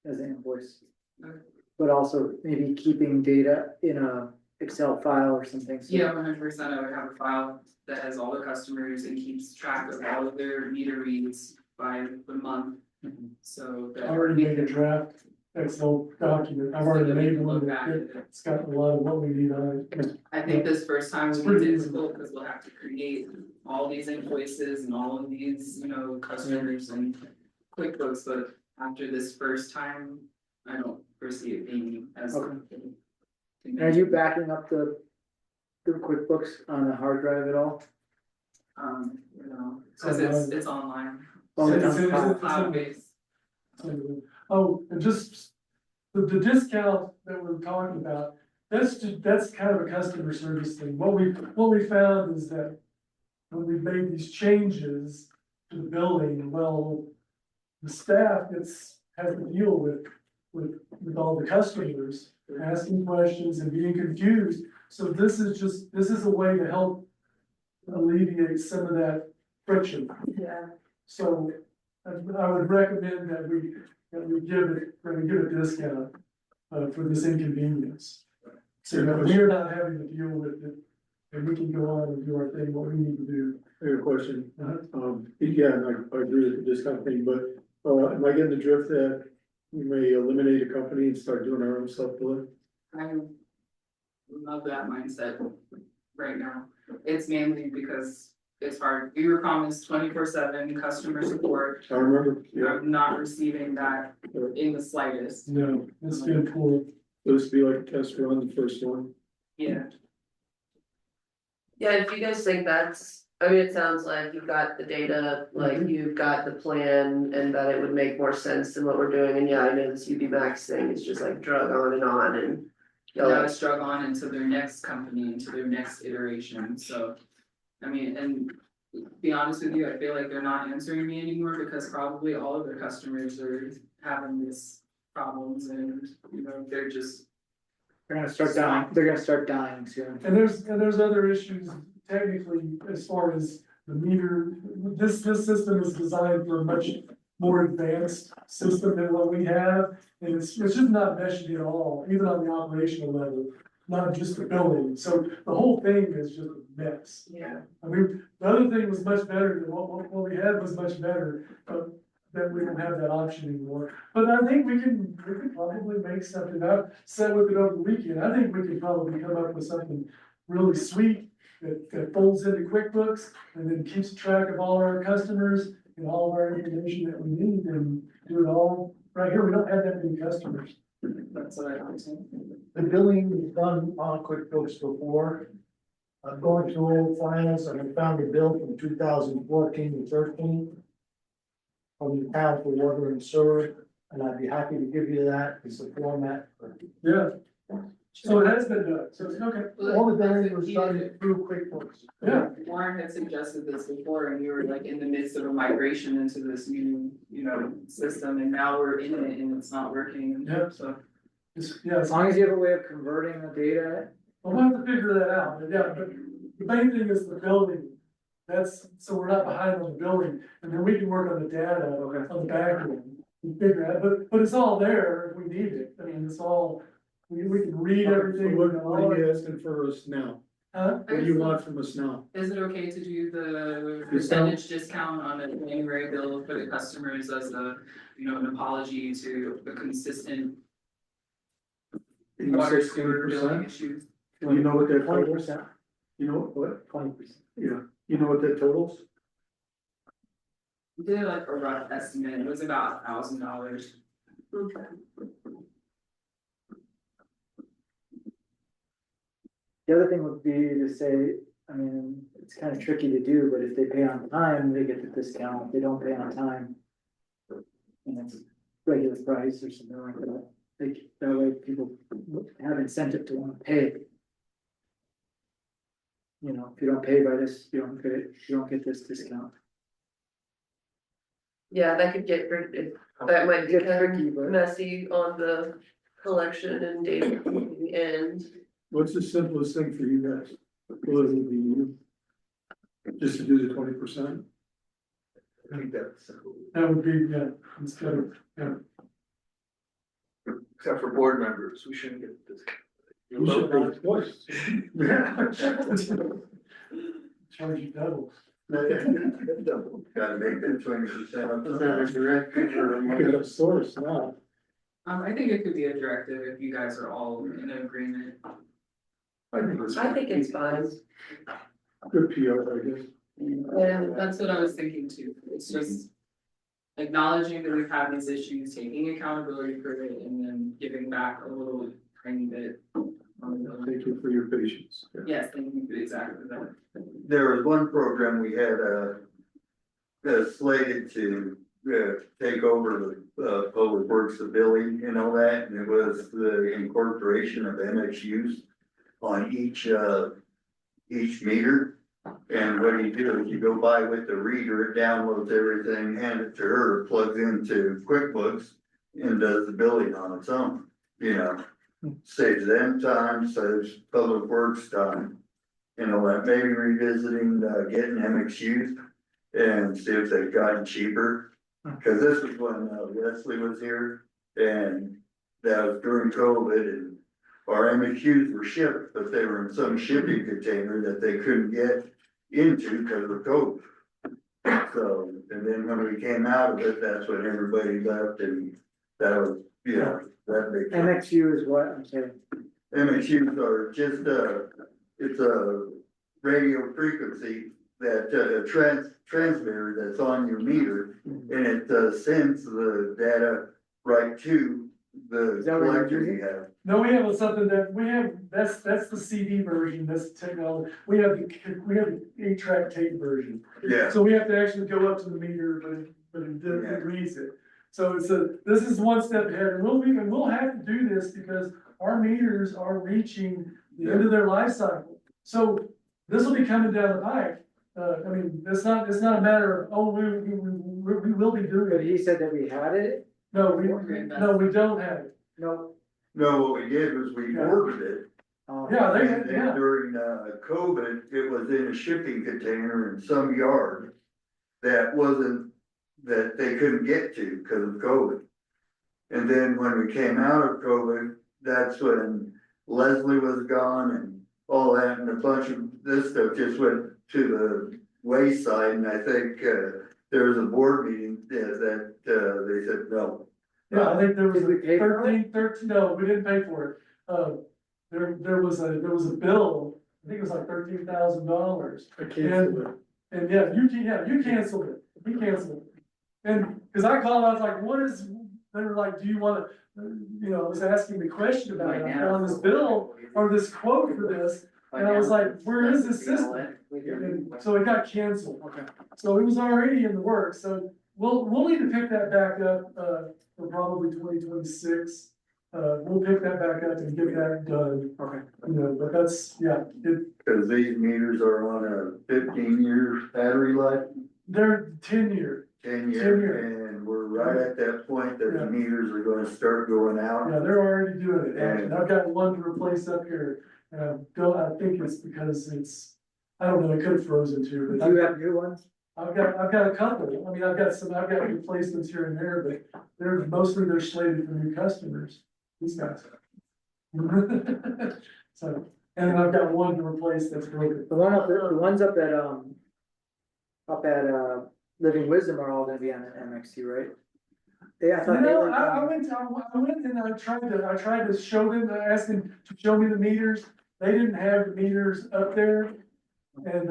as an invoice. Okay. But also maybe keeping data in a Excel file or something. So Yeah, 100%, I would have a file that has all the customers and keeps track of all of their meter reads by the month, Mhm. so that. Already made a draft, Excel document, I've already made one, it's got a lot of what we need on it. I think this first time It's we pretty need easy. difficult because we'll have to create all these invoices and all of these, you know, customers and QuickBooks, but after this first time, I don't foresee it being as. Okay. And are you backing up the QuickBooks on a hard drive at all? You know, cause it's online. Oh, It's- it's on it's- cloud. Cloud based. Oh, and just the discount that we're talking about, that's kind of a customer service thing. What we found is that when we made these changes to the building, well, the staff has to deal with all the customers, asking questions and being confused. So this is a way to help alleviate some of that friction. Yeah. So I would recommend that we give a discount for this inconvenience. So that we're not having to deal with it, and we can go on and do our thing, what we need to do. I have a question. Uh-huh. Yeah, and I agree with the discount thing, but, am I getting the drift that we may eliminate a company and start doing our own self-billing? I love that mindset right now. It's mainly because it's hard. We were promised 24/7 customer support. I remember, yeah, I'm not receiving that in the slightest. No, it's been poor. this would be like a test run, the first one. Yeah, Yeah, if you guys think that's, I mean, it sounds like you've got the data, like you've got the plan and that it would make more sense than what we're doing, and yeah, I know this UB Max thing is just like drug on and. now it's drug on into their next company, into their next iteration, so. I mean, and to be honest with you, I feel like they're not answering me anymore because probably all of their customers are having these problems and, you know, they're just. They're gonna start dying soon. And there's other issues technically as far as the meter, this system is designed for a much more advanced system than what we have. And it's just not meshing at all, even on the operational level, not just the building. So the whole thing is just a mess. Yeah. I mean, the other thing was much better than what we had was much better, but then we don't have that option anymore. But I think we can probably make something up, set with it over the weekend. I think we could probably come up with something really sweet that folds into QuickBooks and then keeps track of all our customers and all of our information that we need and do it all right here. We don't have that many customers. That's what I was saying. The billing is done on QuickBooks before. I'm going through old files and I found a bill from 2014 to 13. From the town for water and sewer, and I'd be happy to give you that as a format. Yeah. So it has been done, so it's okay. All the billing was done through QuickBooks. Yeah. Warren had suggested this before and we were like in the midst of a migration into this new, you know, system and now we're in it and it's not working. Yeah. So. As long as you have a way of converting the data, We'll have to figure that out, but yeah, but the main thing is the building. So we're not behind on the building, and then we can work on the data on the back end. And figure out, but it's all there if we need it, I mean, it's all, we can read everything. So what are you asking for us now? Huh? What do you want from us now? Is it okay to do the percentage discount on a January bill for the customers as a, you know, an apology to the consistent water sewer billing 10%? issues? Do you know what that 20%. totals? You know what? 20%. Yeah, you know what that totals? We did like a rough estimate, it was about $1,000. The other thing would be to say, I mean, it's kind of tricky to do, but if they pay on time, they get the discount, if they don't pay on time. And it's regular price or something like that, like, that way people have incentive to want to pay. You know, if you don't pay by this, you don't get this discount. Yeah, that could get, that might Get get tricky, but messy on the collection and data and. What's the simplest thing for you guys? Will it be you? Just to do the 20%? I think that's, That would be, yeah, instead of, yeah. except for board members, we shouldn't get this. You should pay it twice. Charge you double. gotta make that 20% up. I got a source now. I think it could be a directive if you guys are all in agreement. I think it's fine. Good PR, I guess. And that's what I was thinking too, it's just acknowledging that we've had these issues, taking accountability for it, and then giving back a little tiny bit. Thank you for your patience. Yes, thank you, exactly that. There was one program we had, slated to, take over the, public works, the billing and all that, and it was the incorporation of MXUs on each meter. And what you do is you go by with the reader, it downloads everything, hand it to her, plugs into QuickBooks and does the billing on its own, you know. Saves them time, saves public works time. You know, like maybe revisiting, getting MXUs and see if they've gotten cheaper. Cause this was when Wesley was here and that was during COVID and our MXUs were shipped, but they were in some shipping container that they couldn't get into because of COVID. So, and then when we came out of it, that's when everybody left and that was, you know, that big. MXU is what, I'm saying, MXUs are just it's a radio frequency that transmitter that's on your meter. And it sends the data right to the Is that what you're collector using? you have. No, we have something that, we have, that's the CD version, that's technology, we have the 8-track tape version. Yeah, So we have to actually go up to the meter, but it reads it. So this is one step ahead, and we'll have to do this because our meters are reaching the end of their life cycle. So this will be coming down the pike. I mean, it's not a matter of, oh, we will be doing but it. he said that we had it, No, we don't have it. no. no, what we did was we ordered it. Yeah, And then yeah. during COVID, it was in a shipping container in some yard that they couldn't get to because of COVID. And then when we came out of COVID, that's when Leslie was gone and all that, and a bunch of this stuff just went to the wayside, and I think, there was a board meeting that they said no. Yeah, I think there was Did we pay for it? 13, no, we didn't pay for it. There was a bill, I think it was like $13,000. I canceled it. And yeah, you canceled it, you canceled it. And, cause I called, I was like, what is, they were like, do you wanna, you know, I was asking the question about it, I found this bill or this quote for this. And I was like, where is this system? And so it got canceled. Okay. So it was already in the works, so we'll need to pick that back up, for probably 2026. We'll pick that back up and get that done, Okay. you know, but that's, yeah, Cause these meters are on a 15-year battery life, they're 10-year. 10-year, and we're right at that point that Yeah. the meters are gonna start going out. Yeah, they're already doing it, and I've got one to replace up here, and I think it's because it's, I don't know, it could have frozen too, Do but you have new ones? I've got a couple, I mean, I've got replacements here and there, but they're slated for new customers, these guys. So, and then I've got one to replace that's broken. The ones up at Living Wisdom are all gonna be on an MXU, right? Yeah, I You thought they know, were. I went and I tried to show them, I asked them to show me the meters, they didn't have the meters up there. And,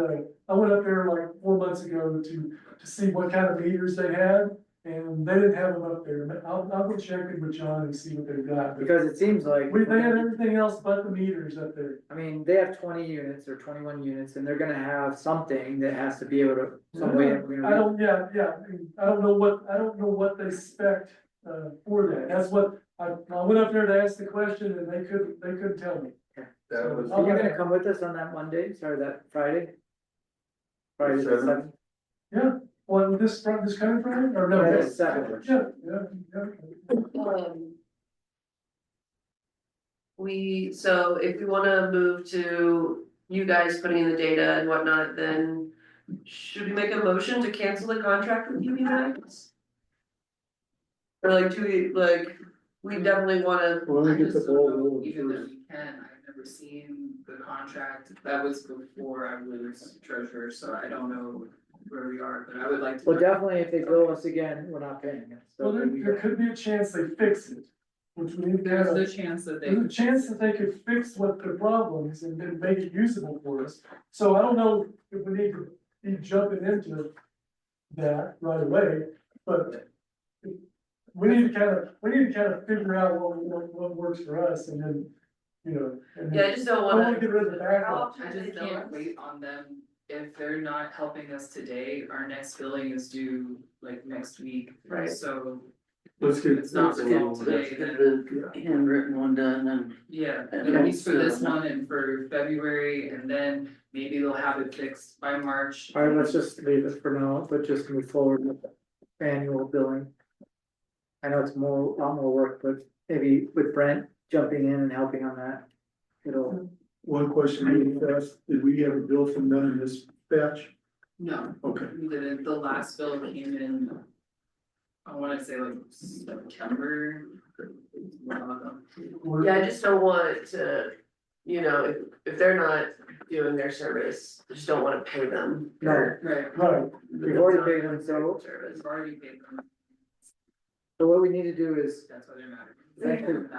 I went up there like 4 months ago to see what kind of meters they had, and they didn't have them up there, but I'll go check in with John and see what they've got. But Because it seems like. they had everything else but the meters up there. I mean, they have 20 units or 21 units and they're gonna have something that has to be able to, some way. that we're I gonna- don't, I don't know what they spec, for that, that's what, I went up there to ask the question and they couldn't tell me. That was. Are you gonna come with us on that Monday, sorry, that Friday? Friday the 7th? 7th? Well, this coming from, or no? Friday the 7th. Yeah. So if we wanna move to you guys putting in the data and whatnot, then should we make a motion to cancel the contract with UB Max? Or like, we definitely wanna, Well, let me get the ball rolling Even though first. we can, I've never seen the contract, that was before I was treasurer, so I don't know where we are, but I would like to. Well, definitely if they bill us again, we're not paying it. So Well, there could be a chance they fix it. which we need to There's kind a of, chance that they. there's a chance that they could fix what their problem is and then make it usable for us. So I don't know if we need to be jumping into that right away, but we need to kind of figure out what works for us and then, you know. And Yeah, I then, just don't I wanna. wanna get rid of the backlog. I just can't wait on them, if they're not helping us today, our next billing is due like next week. Right. So Let's if get. it's not resolved Let's today, get then, the handwritten one done and. yeah, And at least for this so- one and for February, and then maybe they'll have it fixed by March. Alright, let's just leave it for now, but just move forward with annual billing. I know it's a lot more work, but maybe with Brent jumping in and helping on that, it'll, One question really fast, did we have a bill from them in this batch? No, Okay. we didn't, the last bill came in, I wanna say like September. Yeah, I just don't want to, you know, if they're not doing their service, I just don't wanna pay them. No. Right, right, we've already paid them, so, Service. we've already paid them, so what we need to do is that's why they're mad. Thank you.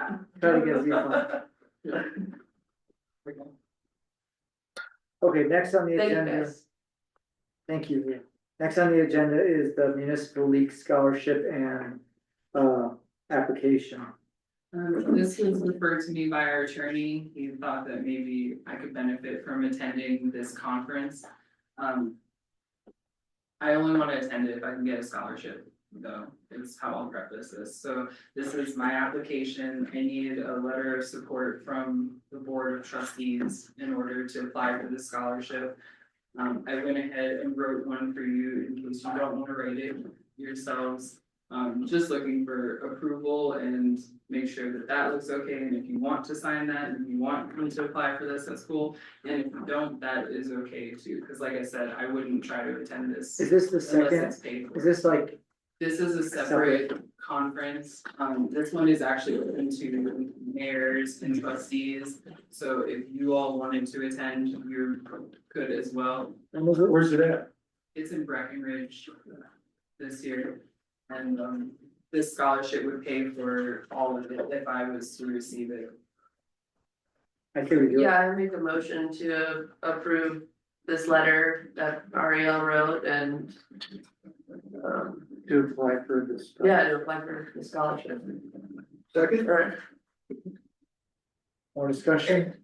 try to get a refund. Okay, next on the Thank you agenda, guys. thank you. Next on the agenda is the municipal league scholarship and, application. This was referred to me by our attorney, he thought that maybe I could benefit from attending this conference. I only wanna attend it if I can get a scholarship, though, is how I'll preface this, so this is my application, I need a letter of support from the board of trustees in order to apply for this scholarship. I went ahead and wrote one for you in case you don't wanna write it yourselves. Just looking for approval and make sure that that looks okay, and if you want to sign that, and if you want me to apply for this, that's cool. And if you don't, that is okay too, cause like I said, I wouldn't try to attend this Is this the unless second, it's paid for. is this like, This is a separate conference, this one is actually open to mayors and trustees, so if you all wanted to attend, you could as well. Where's it at? It's in Breckenridge this year, and this scholarship would pay for all of it if I was to receive it. I think we do it. Yeah, I make a motion to approve this letter that Ariel wrote and. To apply for this. Yeah, to apply for the scholarship. Second? Alright, More discussion?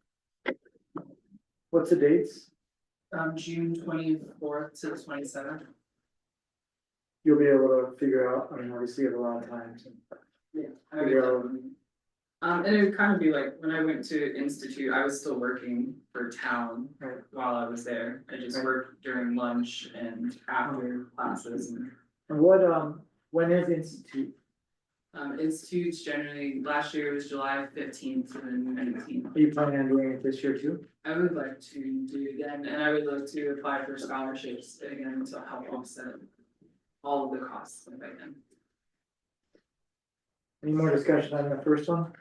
What's the dates? June 24th to the 27th. You'll be able to figure out, I mean, obviously you have a lot of time, so. Yeah. Figure out. And it would kind of be like, when I went to Institute, I was still working for town Right. while I was there. I just Right. worked during lunch and after classes and. And what, when is Institute? Institutes generally, last year was July 15th to the 19th. Are you planning on doing it this year too? I would like to do it again, and I would like to apply for scholarships again to help offset all of the costs if I can. Any more discussion on the first one?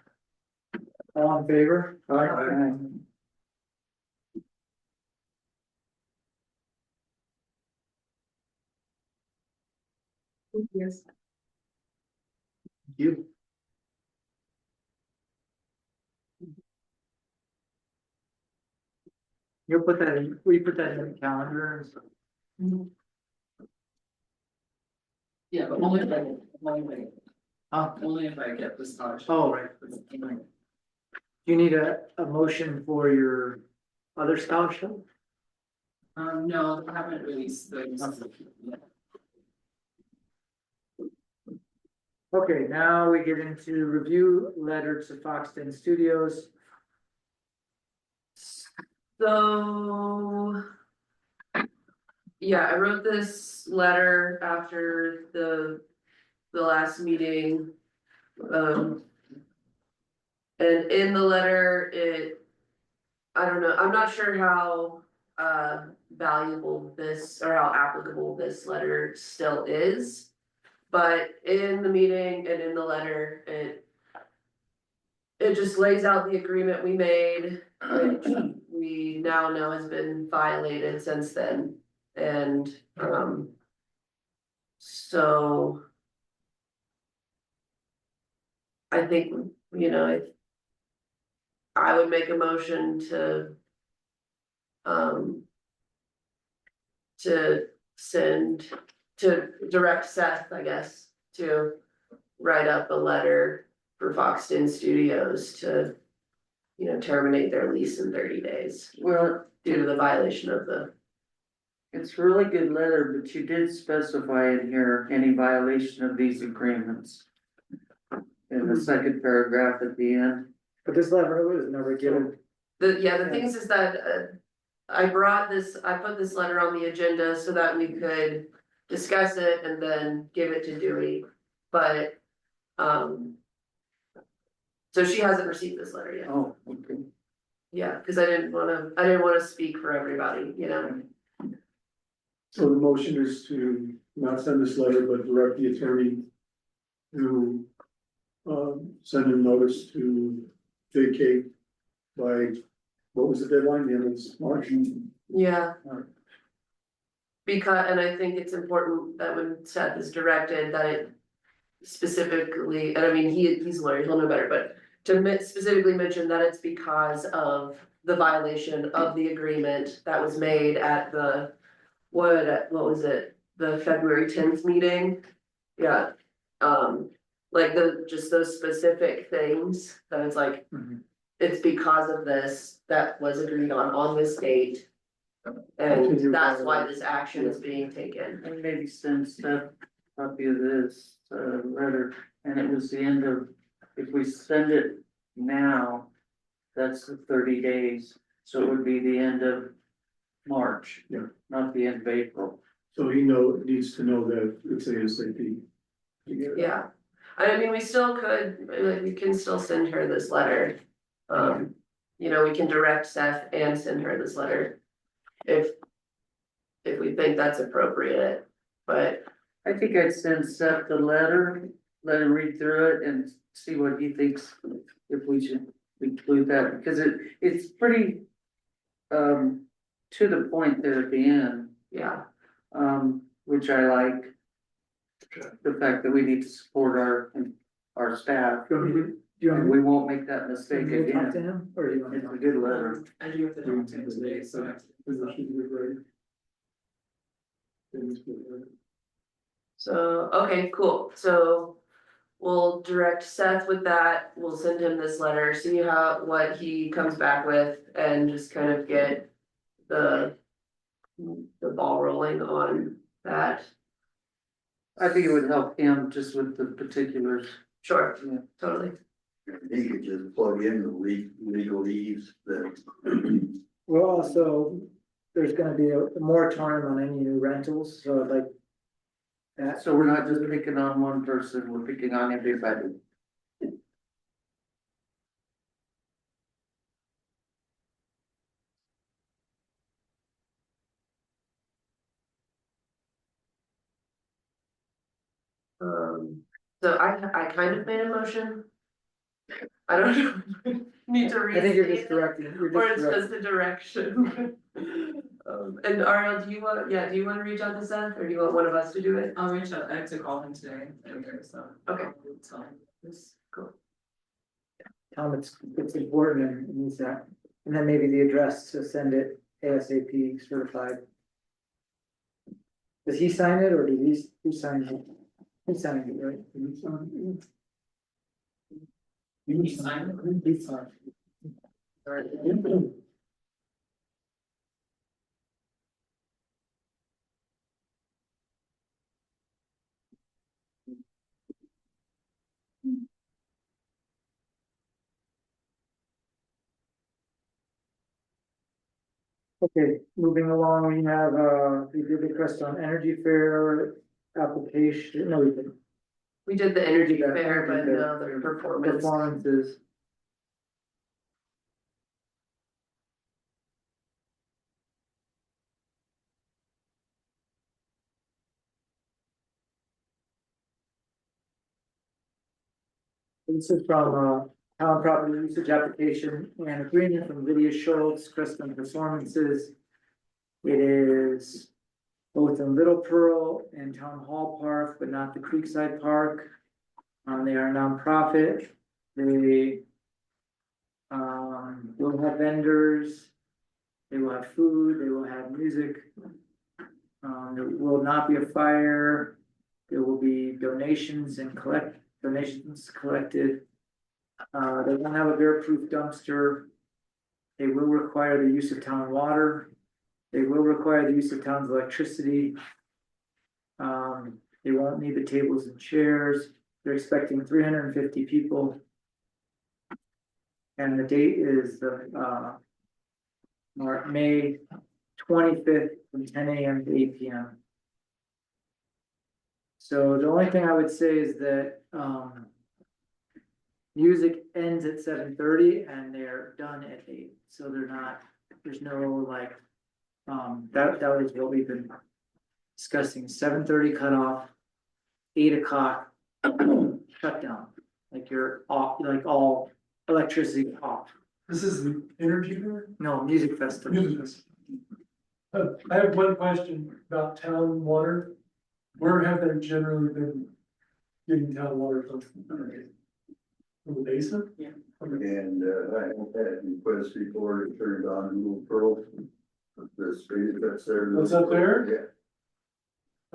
All in favor? Aye. Yes. You. You'll put that in, we put that in the calendar, and stuff. Yeah, but only if I, Huh? only if I get the scholarship. Oh, right. You need a motion for your other scholarship? No, I haven't released those. Okay, now we get into review letter to Foxton Studios. so. Yeah, I wrote this letter after the last meeting. And in the letter, I don't know, I'm not sure how valuable this or how applicable this letter still is. But in the meeting and in the letter, it just lays out the agreement we made, which we now know has been violated since then. And so I think, you know, I would make a motion um, to to direct Seth, I guess, to write up a letter for Foxton Studios to, you know, terminate their lease in 30 days Well, due to the violation of the, it's a really good letter, but you did specify in here any violation of these agreements. In the second paragraph at the end. But this letter was never given. the things is that, I put this letter on the agenda so that we could discuss it and then give it to Dewey, but, so she hasn't received this letter yet. Oh, okay. Yeah, cause I didn't wanna speak for everybody, you know? So the motion is to not send this letter, but direct the attorney to send a notice to vacate by, what was the deadline, the end of March? Yeah. Because, and I think it's important that when Seth is directed, that it specifically, and I mean, he's a lawyer, he'll know better, but to specifically mention that it's because of the violation of the agreement that was made at the, what was it, the February 10th meeting? Yeah, like just those specific things, that it's like, it's because of this that was agreed on this date. And that's why this action is being taken. And maybe send Steph a copy of this letter, and it was the end of, if we send it now, that's the 30 days, so it would be the end of March. Yeah. Not the end of April. So he needs to know that it's ASAP. Yeah, I mean, we still could, like, we can still send her this letter. You know, we can direct Seth and send her this letter. If we think that's appropriate, but I think I'd send Seth the letter, let him read through it and see what he thinks, if we should include that, because it's pretty to the point there at the end, yeah, which I like. The fact that we need to support our staff, Do you want me to, do you want and me we won't make that mistake to talk to again. him, or do you want me It's to? a good letter. I do have to talk to him today, so. so, okay, cool, so. We'll direct Seth with that, we'll send him this letter, see what he comes back with, and just kind of get the ball rolling on that. I think it would help him just with the particulars. Sure, Yeah. totally. He could just plug in the legalese that. Well, also, there's gonna be a moratorium on any new rentals, so like. That, So we're not just picking on one person, we're picking on everybody. So I kind of made a motion. I don't know, need to read. I think you're just directing, Or it's just a direction. And Ariel, do you wanna reach out to Seth, or do you want one of us to do it? I'll reach out, I have to call him today, so. Okay. Tell him this. Cool. tell him it's important and it needs that, and then maybe the address to send it ASAP certified. Does he sign it, or did he sign it? He signed it, right? You sign it? He signed it. Okay, moving along, we did the Crestone Energy Fair application, no, we didn't. We did the energy Yeah, fair, but energy no, the performance. Performances. This is from, town property usage application and agreement from Lydia Schultz, Crestone Performances. It is both in Little Pearl and Town Hall Park, but not the Creekside Park. They are nonprofit. They will have vendors, they will have food, they will have music. There will not be a fire, there will be donations collected. They won't have a bear-proof dumpster. They will require the use of town water. They will require the use of town's electricity. They won't need the tables and chairs. They're expecting 350 people. And the date is May 25th from 10 a.m. to 8 p.m. So the only thing I would say is that music ends at 7:30 and they're done at 8. So there's no like, that was what we've been discussing, 7:30 cutoff, 8 o'clock shutdown. Like you're off, like all electricity off. This is the energy board? No, music festival. Music. I have one question about town water. Where have they generally been getting town water from? From the basement? Yeah. And I have had requests before to turn it on Little Pearl. The space that's there. What's up there? Yeah.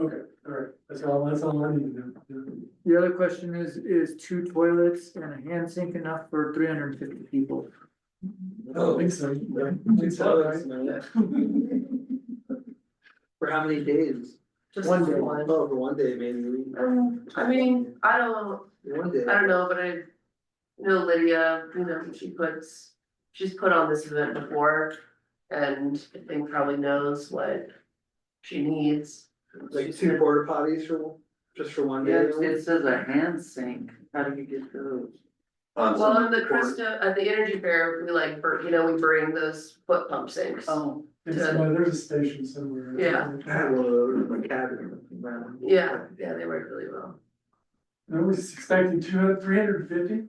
Okay, all right, that's all I need to know. The other question is 2 toilets and a hand sink enough for 350 people? I don't think so. I think so, right? For how many days? Just One day. Oh, for one day, maybe. I mean, I don't One day. know, but I know Lydia, she's put on this event before. And I think probably knows what she needs. Like 2 porta potties just for one day. Yeah, it says a hand sink, how do you get those? Well, in the Crestone, at the Energy Fair, we bring those foot pump sinks. Oh, There's a station somewhere. Yeah. I have one of those in my cabin. Yeah, they work really well. I was expecting 350.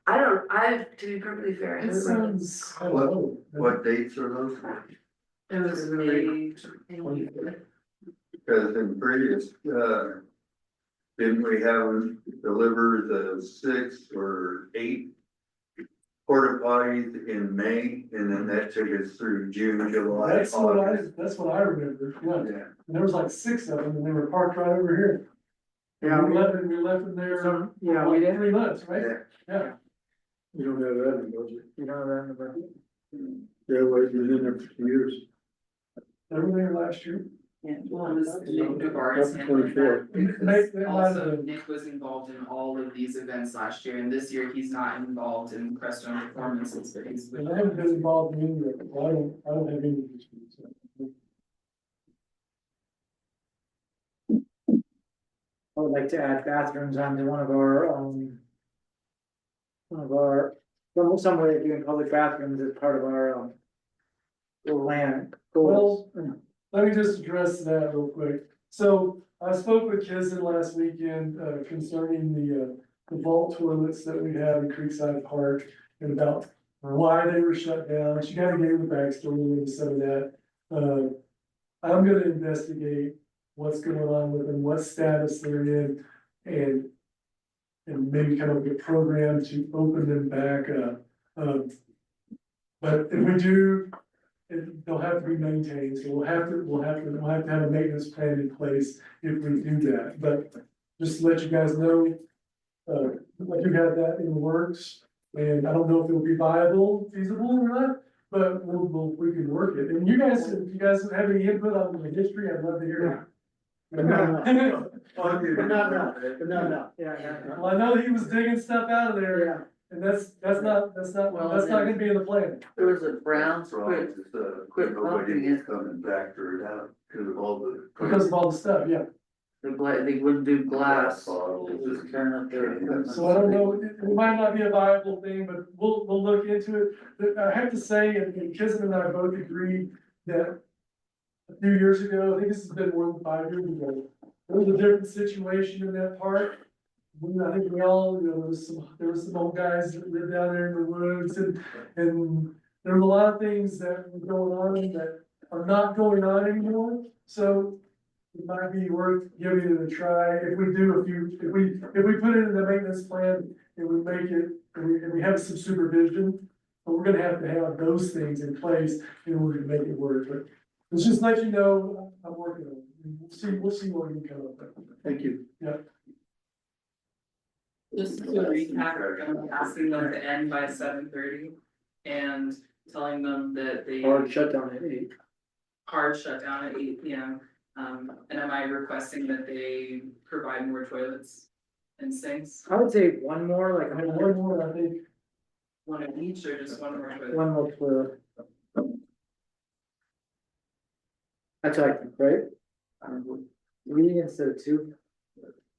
To be perfectly fair, I It haven't read it. sounds, I don't know. What dates are those? It was May. Because in previous, didn't we have them deliver the 6 or 8 porta potties in May, and then that took us through June, July, That's what I remember, yeah. Yeah. And there was like 6 of them and they were parked right over here. Yeah, We left them there. Some- for yeah, we like didn't- 3 months, right? Yeah. Yeah. You don't have that in the budget. You know, that in the budget. Yeah, well, it was in there for 2 years. They were there last year. Yeah, well, it was Nick Navarre's That's handling 24. that, Nick- because Nick- also Nick was involved in all of these events last year, and this year he's not involved in Crestone performances, but he's with. And I haven't been involved in any of it. Well, I don't have any of these. So. I would like to add bathrooms onto one of our, some way of doing public bathrooms as part of our, land goals. Let me just address that real quick. So I spoke with Kizin last weekend concerning the vault toilets that we have in Creekside Park and about why they were shut down. She kind of gave the backstory and some of that. I'm gonna investigate what's going on with them, what status they're in, and maybe come up with a program to open them back up. But if we do, they'll have to be maintained, so we'll have to have a maintenance plan in place if we do that, but just to let you guys know. Like you have that in the works, and I don't know if it'll be feasible or not, but we can work it, and you guys, if you guys have any input on the history, I'd love to hear But not now. Yeah, it. Well, I know he was digging stuff out of there, and that's not gonna be in the plan. there was a Browns Wrong, quit, just, quit nobody pumping is it. coming back to it out because of all the. Because of all the stuff, yeah. They wouldn't do glass, bottles. just turn up their equipment. So I don't know, it might not be a viable thing, but we'll look into it. But I have to say, and Kizin and I both agree that a few years ago, I think this has been more than 5 years ago, there was a different situation in that park. I think we all, there was some old guys that lived down there in the woods and there were a lot of things that were going on that are not going on anymore. So it might be worth giving it a try if we put it in the maintenance plan and we make it, and we have some supervision. But we're gonna have to have those things in place in order to make it work, but let's just let you know, I'm working on it. We'll see what we can come up with. Thank you. Just to recap, I'm asking them to end by 7:30 and telling them that they Hard shutdown at 8. hard shutdown at 8 p.m. And am I requesting that they provide more toilets and sinks? I would say one more, like And one more, I think, One of each or just one more toilet? one more toilet. That's what I think, right? Three instead of 2.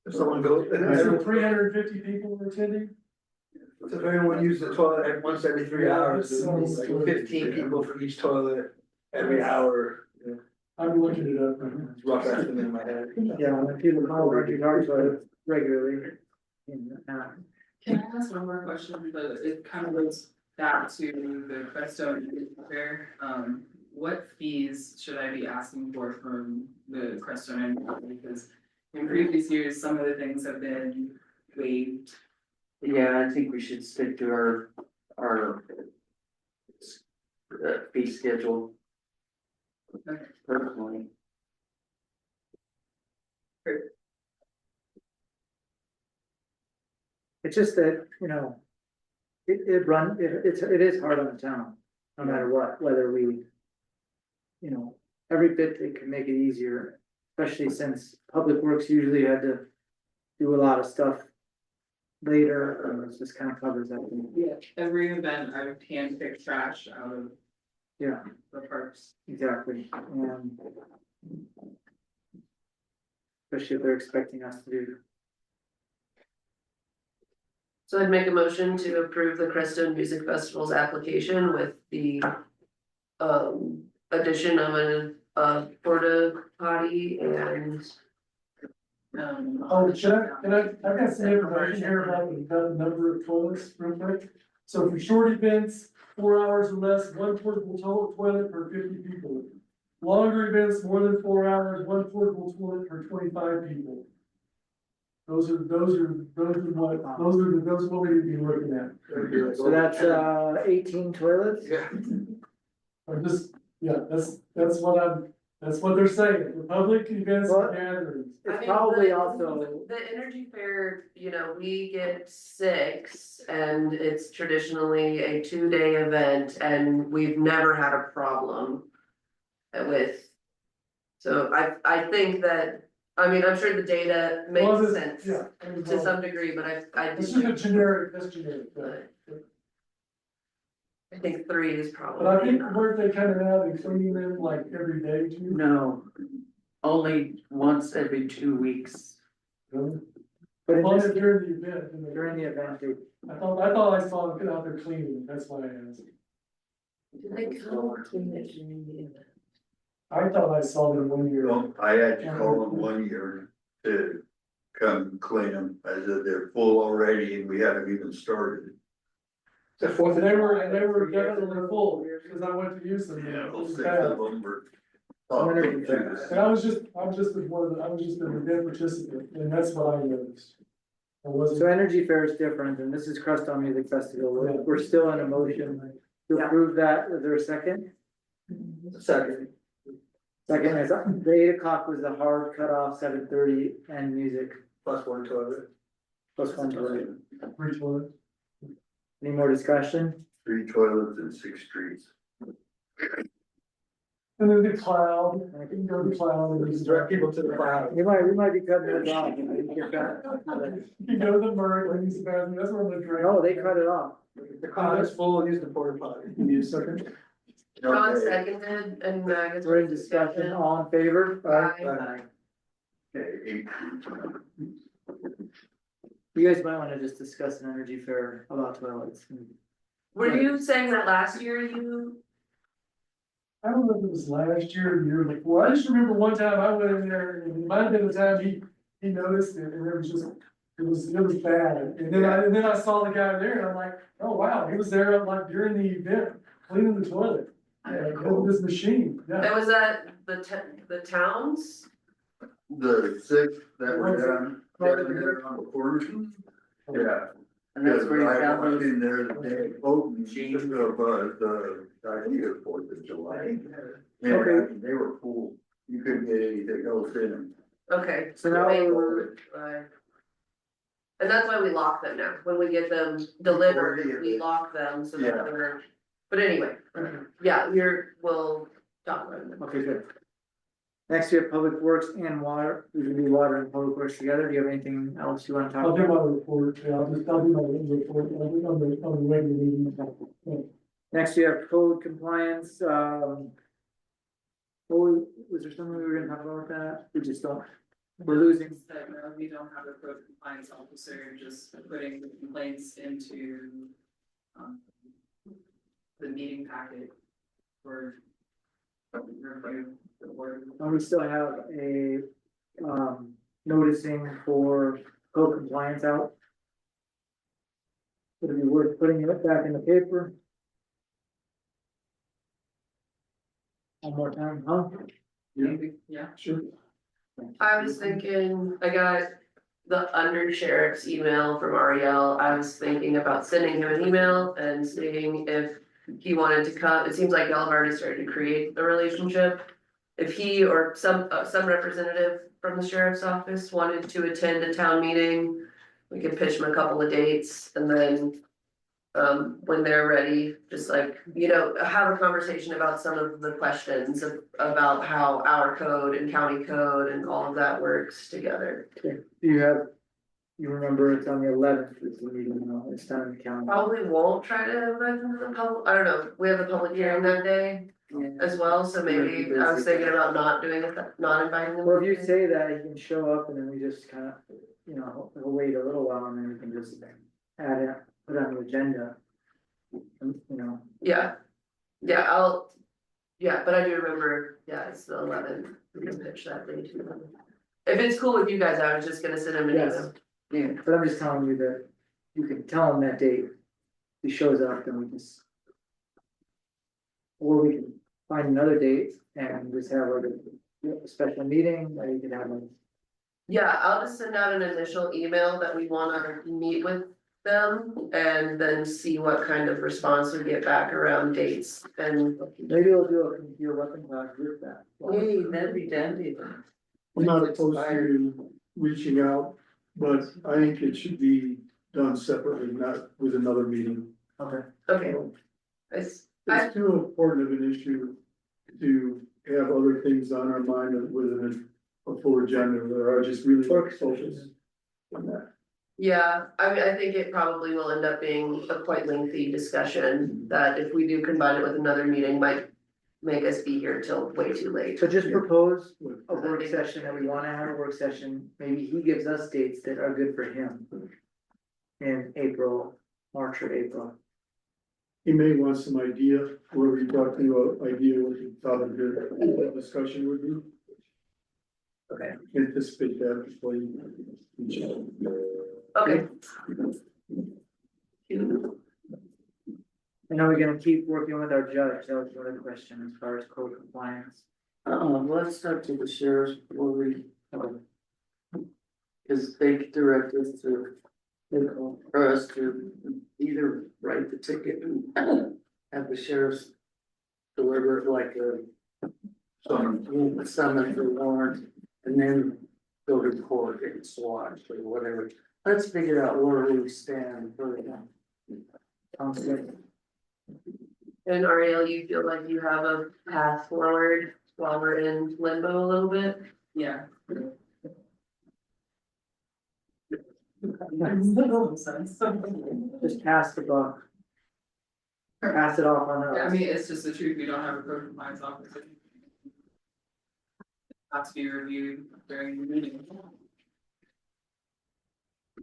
If someone goes, is there 350 people attending? if everyone uses the toilet once every 3 hours, there's like 15 people for each toilet every hour. I'm looking it up. It's rough estimate in my head. Yeah, and people call Richard Hart toilet regularly. Can I ask one more question, but it kind of goes back to the Crestone fair, what fees should I be asking for from the Crestone? Because in previous years, some of the things have been waived. Yeah, I think we should stick to our fee schedule. Okay. Personally. It's just that, you know, it is hard on the town, no matter what, whether we, you know, every bit they can make it easier, especially since Public Works usually had to do a lot of stuff later, and it just kind of covers that. Yeah, every event I've handpicked trash out of Yeah, the parks. exactly, and especially if they're expecting us to do. So I'd make a motion to approve the Crestone Music Festival's application with the addition of a porta potty and Oh, Chuck, I've got some information here about the number of toilets real quick. So for short events, 4 hours or less, one portable toilet per 50 people. Longer events, more than 4 hours, one portable toilet per 25 people. Those are what we need to be looking at. So that's 18 toilets? Yeah. Or just, yeah, that's what they're saying, for public events Well, and gatherings. It's I mean, probably the- also, The Energy Fair, you know, we get 6 and it's traditionally a 2-day event and we've never had a problem with. So I think that, I mean, I'm sure the data Well, makes this- sense Yeah. I mean, to some degree, but I This think, is a generic, that's generic, I think 3 is but probably. I think enough. weren't they coming out and cleaning them like every day too? No, only once every 2 weeks. Really? but in Well, this, during the event, and during the event, they I thought I saw them out there cleaning, that's why I asked. Did they come clean it during the event? I thought I saw them one year. Well, I had to call them 1 year to come clean them, as if they're full already and we haven't even started. The Fourth of They July. were definitely full, because I went to use them. Yeah, It well, was 6 bad. of them were. up into the- And I was just an event participant, and that's what I noticed. I So wasn't, Energy Fair is different, and this is Crestone Music Festival, Yeah. we're still in a motion to Yeah. approve that, is there a second? Second. Second is, the 8 o'clock was the hard cutoff, 7:30 and music, Plus one toilet. plus one toilet. free toilet. Any more discussion? 3 toilets and 6 streets. And then the cloud, I can go to the cloud. and Just direct people to the cloud. We might be cutting it off. You didn't get that. You go to the Merck, and use the bathroom, that's where I'm gonna drink. No, they cut it off. The cloud is full, use the porta potty. Can you second? John Okay. seconded and I guess. We're in discussion, all in favor? Aye. Okay, 8. You guys might wanna just discuss an Energy Fair about toilets. Were you saying that last year you, I don't know if it was last year or the year before, I just remember one time I went in there, and it might have been the time he noticed it, and it was just, it was bad. And then I saw the guy there, and I'm like, oh wow, he was there like during the event, cleaning the toilet. With this machine, yeah. that was at the towns? The 6 that were down there on the corner. Yeah, And that's where you I found went those. in there the day of opening of, the, I think it was 4th of July. And Okay. they were full, you couldn't get anything else in them. Okay. So now Wait, we're- right. And that's why we lock them now, when we get them delivered, we lock them, so that Yeah. they're, but anyway, yeah, we'll talk about it. Okay, good. Next, we have Public Works and Water. We can do Water and Public Works together. Do you have anything else you wanna talk I'll do about? my report, yeah, I'll do my report, I'll do on the regular meeting. Next, we have code compliance, was there something we were gonna talk about with that? We just don't, we're losing. That, no, we don't have a code compliance officer, just putting the complaints into, the meeting packet for review, the board. And we still have a, noticing for code compliance out. Would it be worth putting it back in the paper? One more time, huh? Maybe, yeah. Sure. I was thinking, I got the under sheriff's email from Ariel, I was thinking about sending him an email and seeing if he wanted to come, it seems like y'all have already started to create a relationship. If he or some representative from the sheriff's office wanted to attend a town meeting, we could pitch him a couple of dates and then. When they're ready, just like, have a conversation about some of the questions about how our code and county code and all of that works together. Okay, you remember it's on the 11th, it's the meeting, it's done in the county. Probably won't try to invite them to the public, I don't know, we have a public hearing that day as well, so maybe I was thinking about not doing it, not inviting them. Well, if you say that, he can show up and then we just kind of, we'll wait a little while and then we can just add it, put it on the agenda. Yeah, but I do remember, it's the 11th, we can pitch that day to them. If it's cool with you guys, I was just gonna send him an Yes. email. Yeah, But I'm just telling you that you can tell him that date. He shows up, then we just. Or we can find another date and just have like a special meeting, or you can have like. Yeah, I'll just send out an initial email that we wanna meet with them and then see what kind of response we get back around dates and. Maybe we'll do a computer weapon class with that. hey, that'd be dandy. I'm not opposed to reaching out, but I think it should be done separately, not with another meeting. Okay. Okay. It's, It's too important of an issue to have other things on our mind within a full agenda, there are just really Work focused sessions. on that. yeah, I think it probably will end up being a quite lengthy discussion that if we do combine it with another meeting might make us be here till way too late. So just propose With- a work session that we wanna have a work session, maybe he gives us dates that are good for him. In April, March or April. He may want some idea, whoever you talk to, idea what you thought of the discussion would be. Okay. Anticipate that before you. Okay. And are we gonna keep working with our judge? That was another question as far as code compliance. Let's talk to the sheriffs before we. Cause they direct us to, for us to either write the ticket and have the sheriff's deliver it like a summons or warrant, and then go to court and swat or whatever. Let's figure out where we stand for that. Sounds good. And Ariel, you feel like you have a path forward while we're in limbo a little bit? Yeah. Just pass the buck. Pass it off on I us. mean, it's just the truth, we don't have a code compliance officer. Has to be reviewed during the meeting.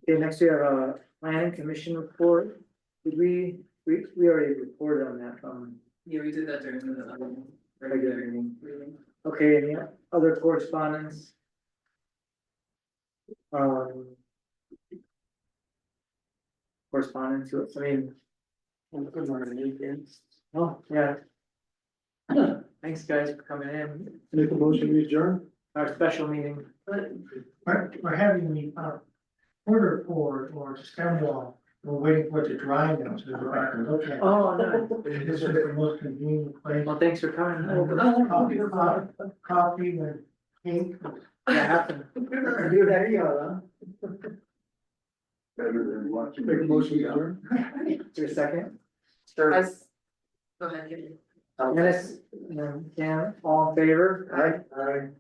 Okay, next we have a planning commission report. Did we already reported on that from Yeah, we did that during the regular regular meeting. meeting. Okay, any other correspondence? Correspondence, I mean, Good morning, again. oh, yeah. Thanks, guys, for coming in. Make a motion, we adjourn? Our special meeting. We're having the, quarter report or Stonewall we're waiting for it to dry now, so we're back to look at it. Oh, no. This is the most convenient place. Well, thanks for coming. Coffee with cake. Yeah, happen. Do that, Better than watching. Make a motion to adjourn. Is there a second? Go ahead, give me. Dennis, Dan, all in favor? Alright.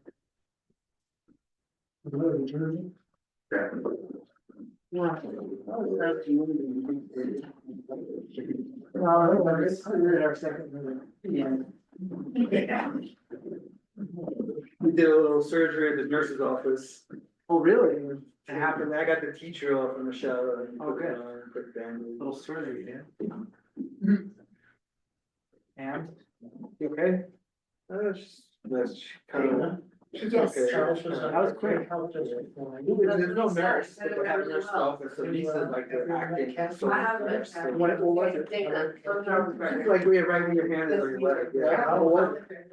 We did a little surgery at the nurse's office. Oh, really? It happened, I got the teacher off in the shower and Oh, put it good. on, put it down. Little surgery, yeah. And, you okay? That's kind of, she's Yes. okay. That was quick. There's no nurse, but they have a nurse office, so Lisa's like the acting. I have it. What was it? Dana, don't drop it. Like we have right in your hand and your leg, yeah. How was it?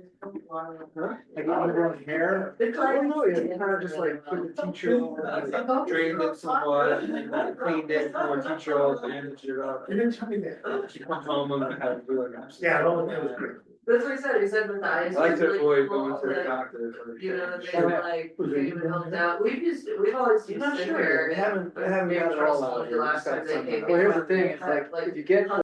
Like everyone's hair? I don't know, you kind of just like put the teacher on, drained it somewhat, and then cleaned it, more teacher oil, bandaged it up. You didn't tell me that. She comes home and I have to do like. Yeah, that was great. That's what he said, he said with the ice. I like to really avoid cool going to the that, doctor. You know, that they were like, came and helped out, we've always You're used not to sure, here. they haven't got it all out The here. last Just got time they some- came. Well, here's the thing, it's like, if you get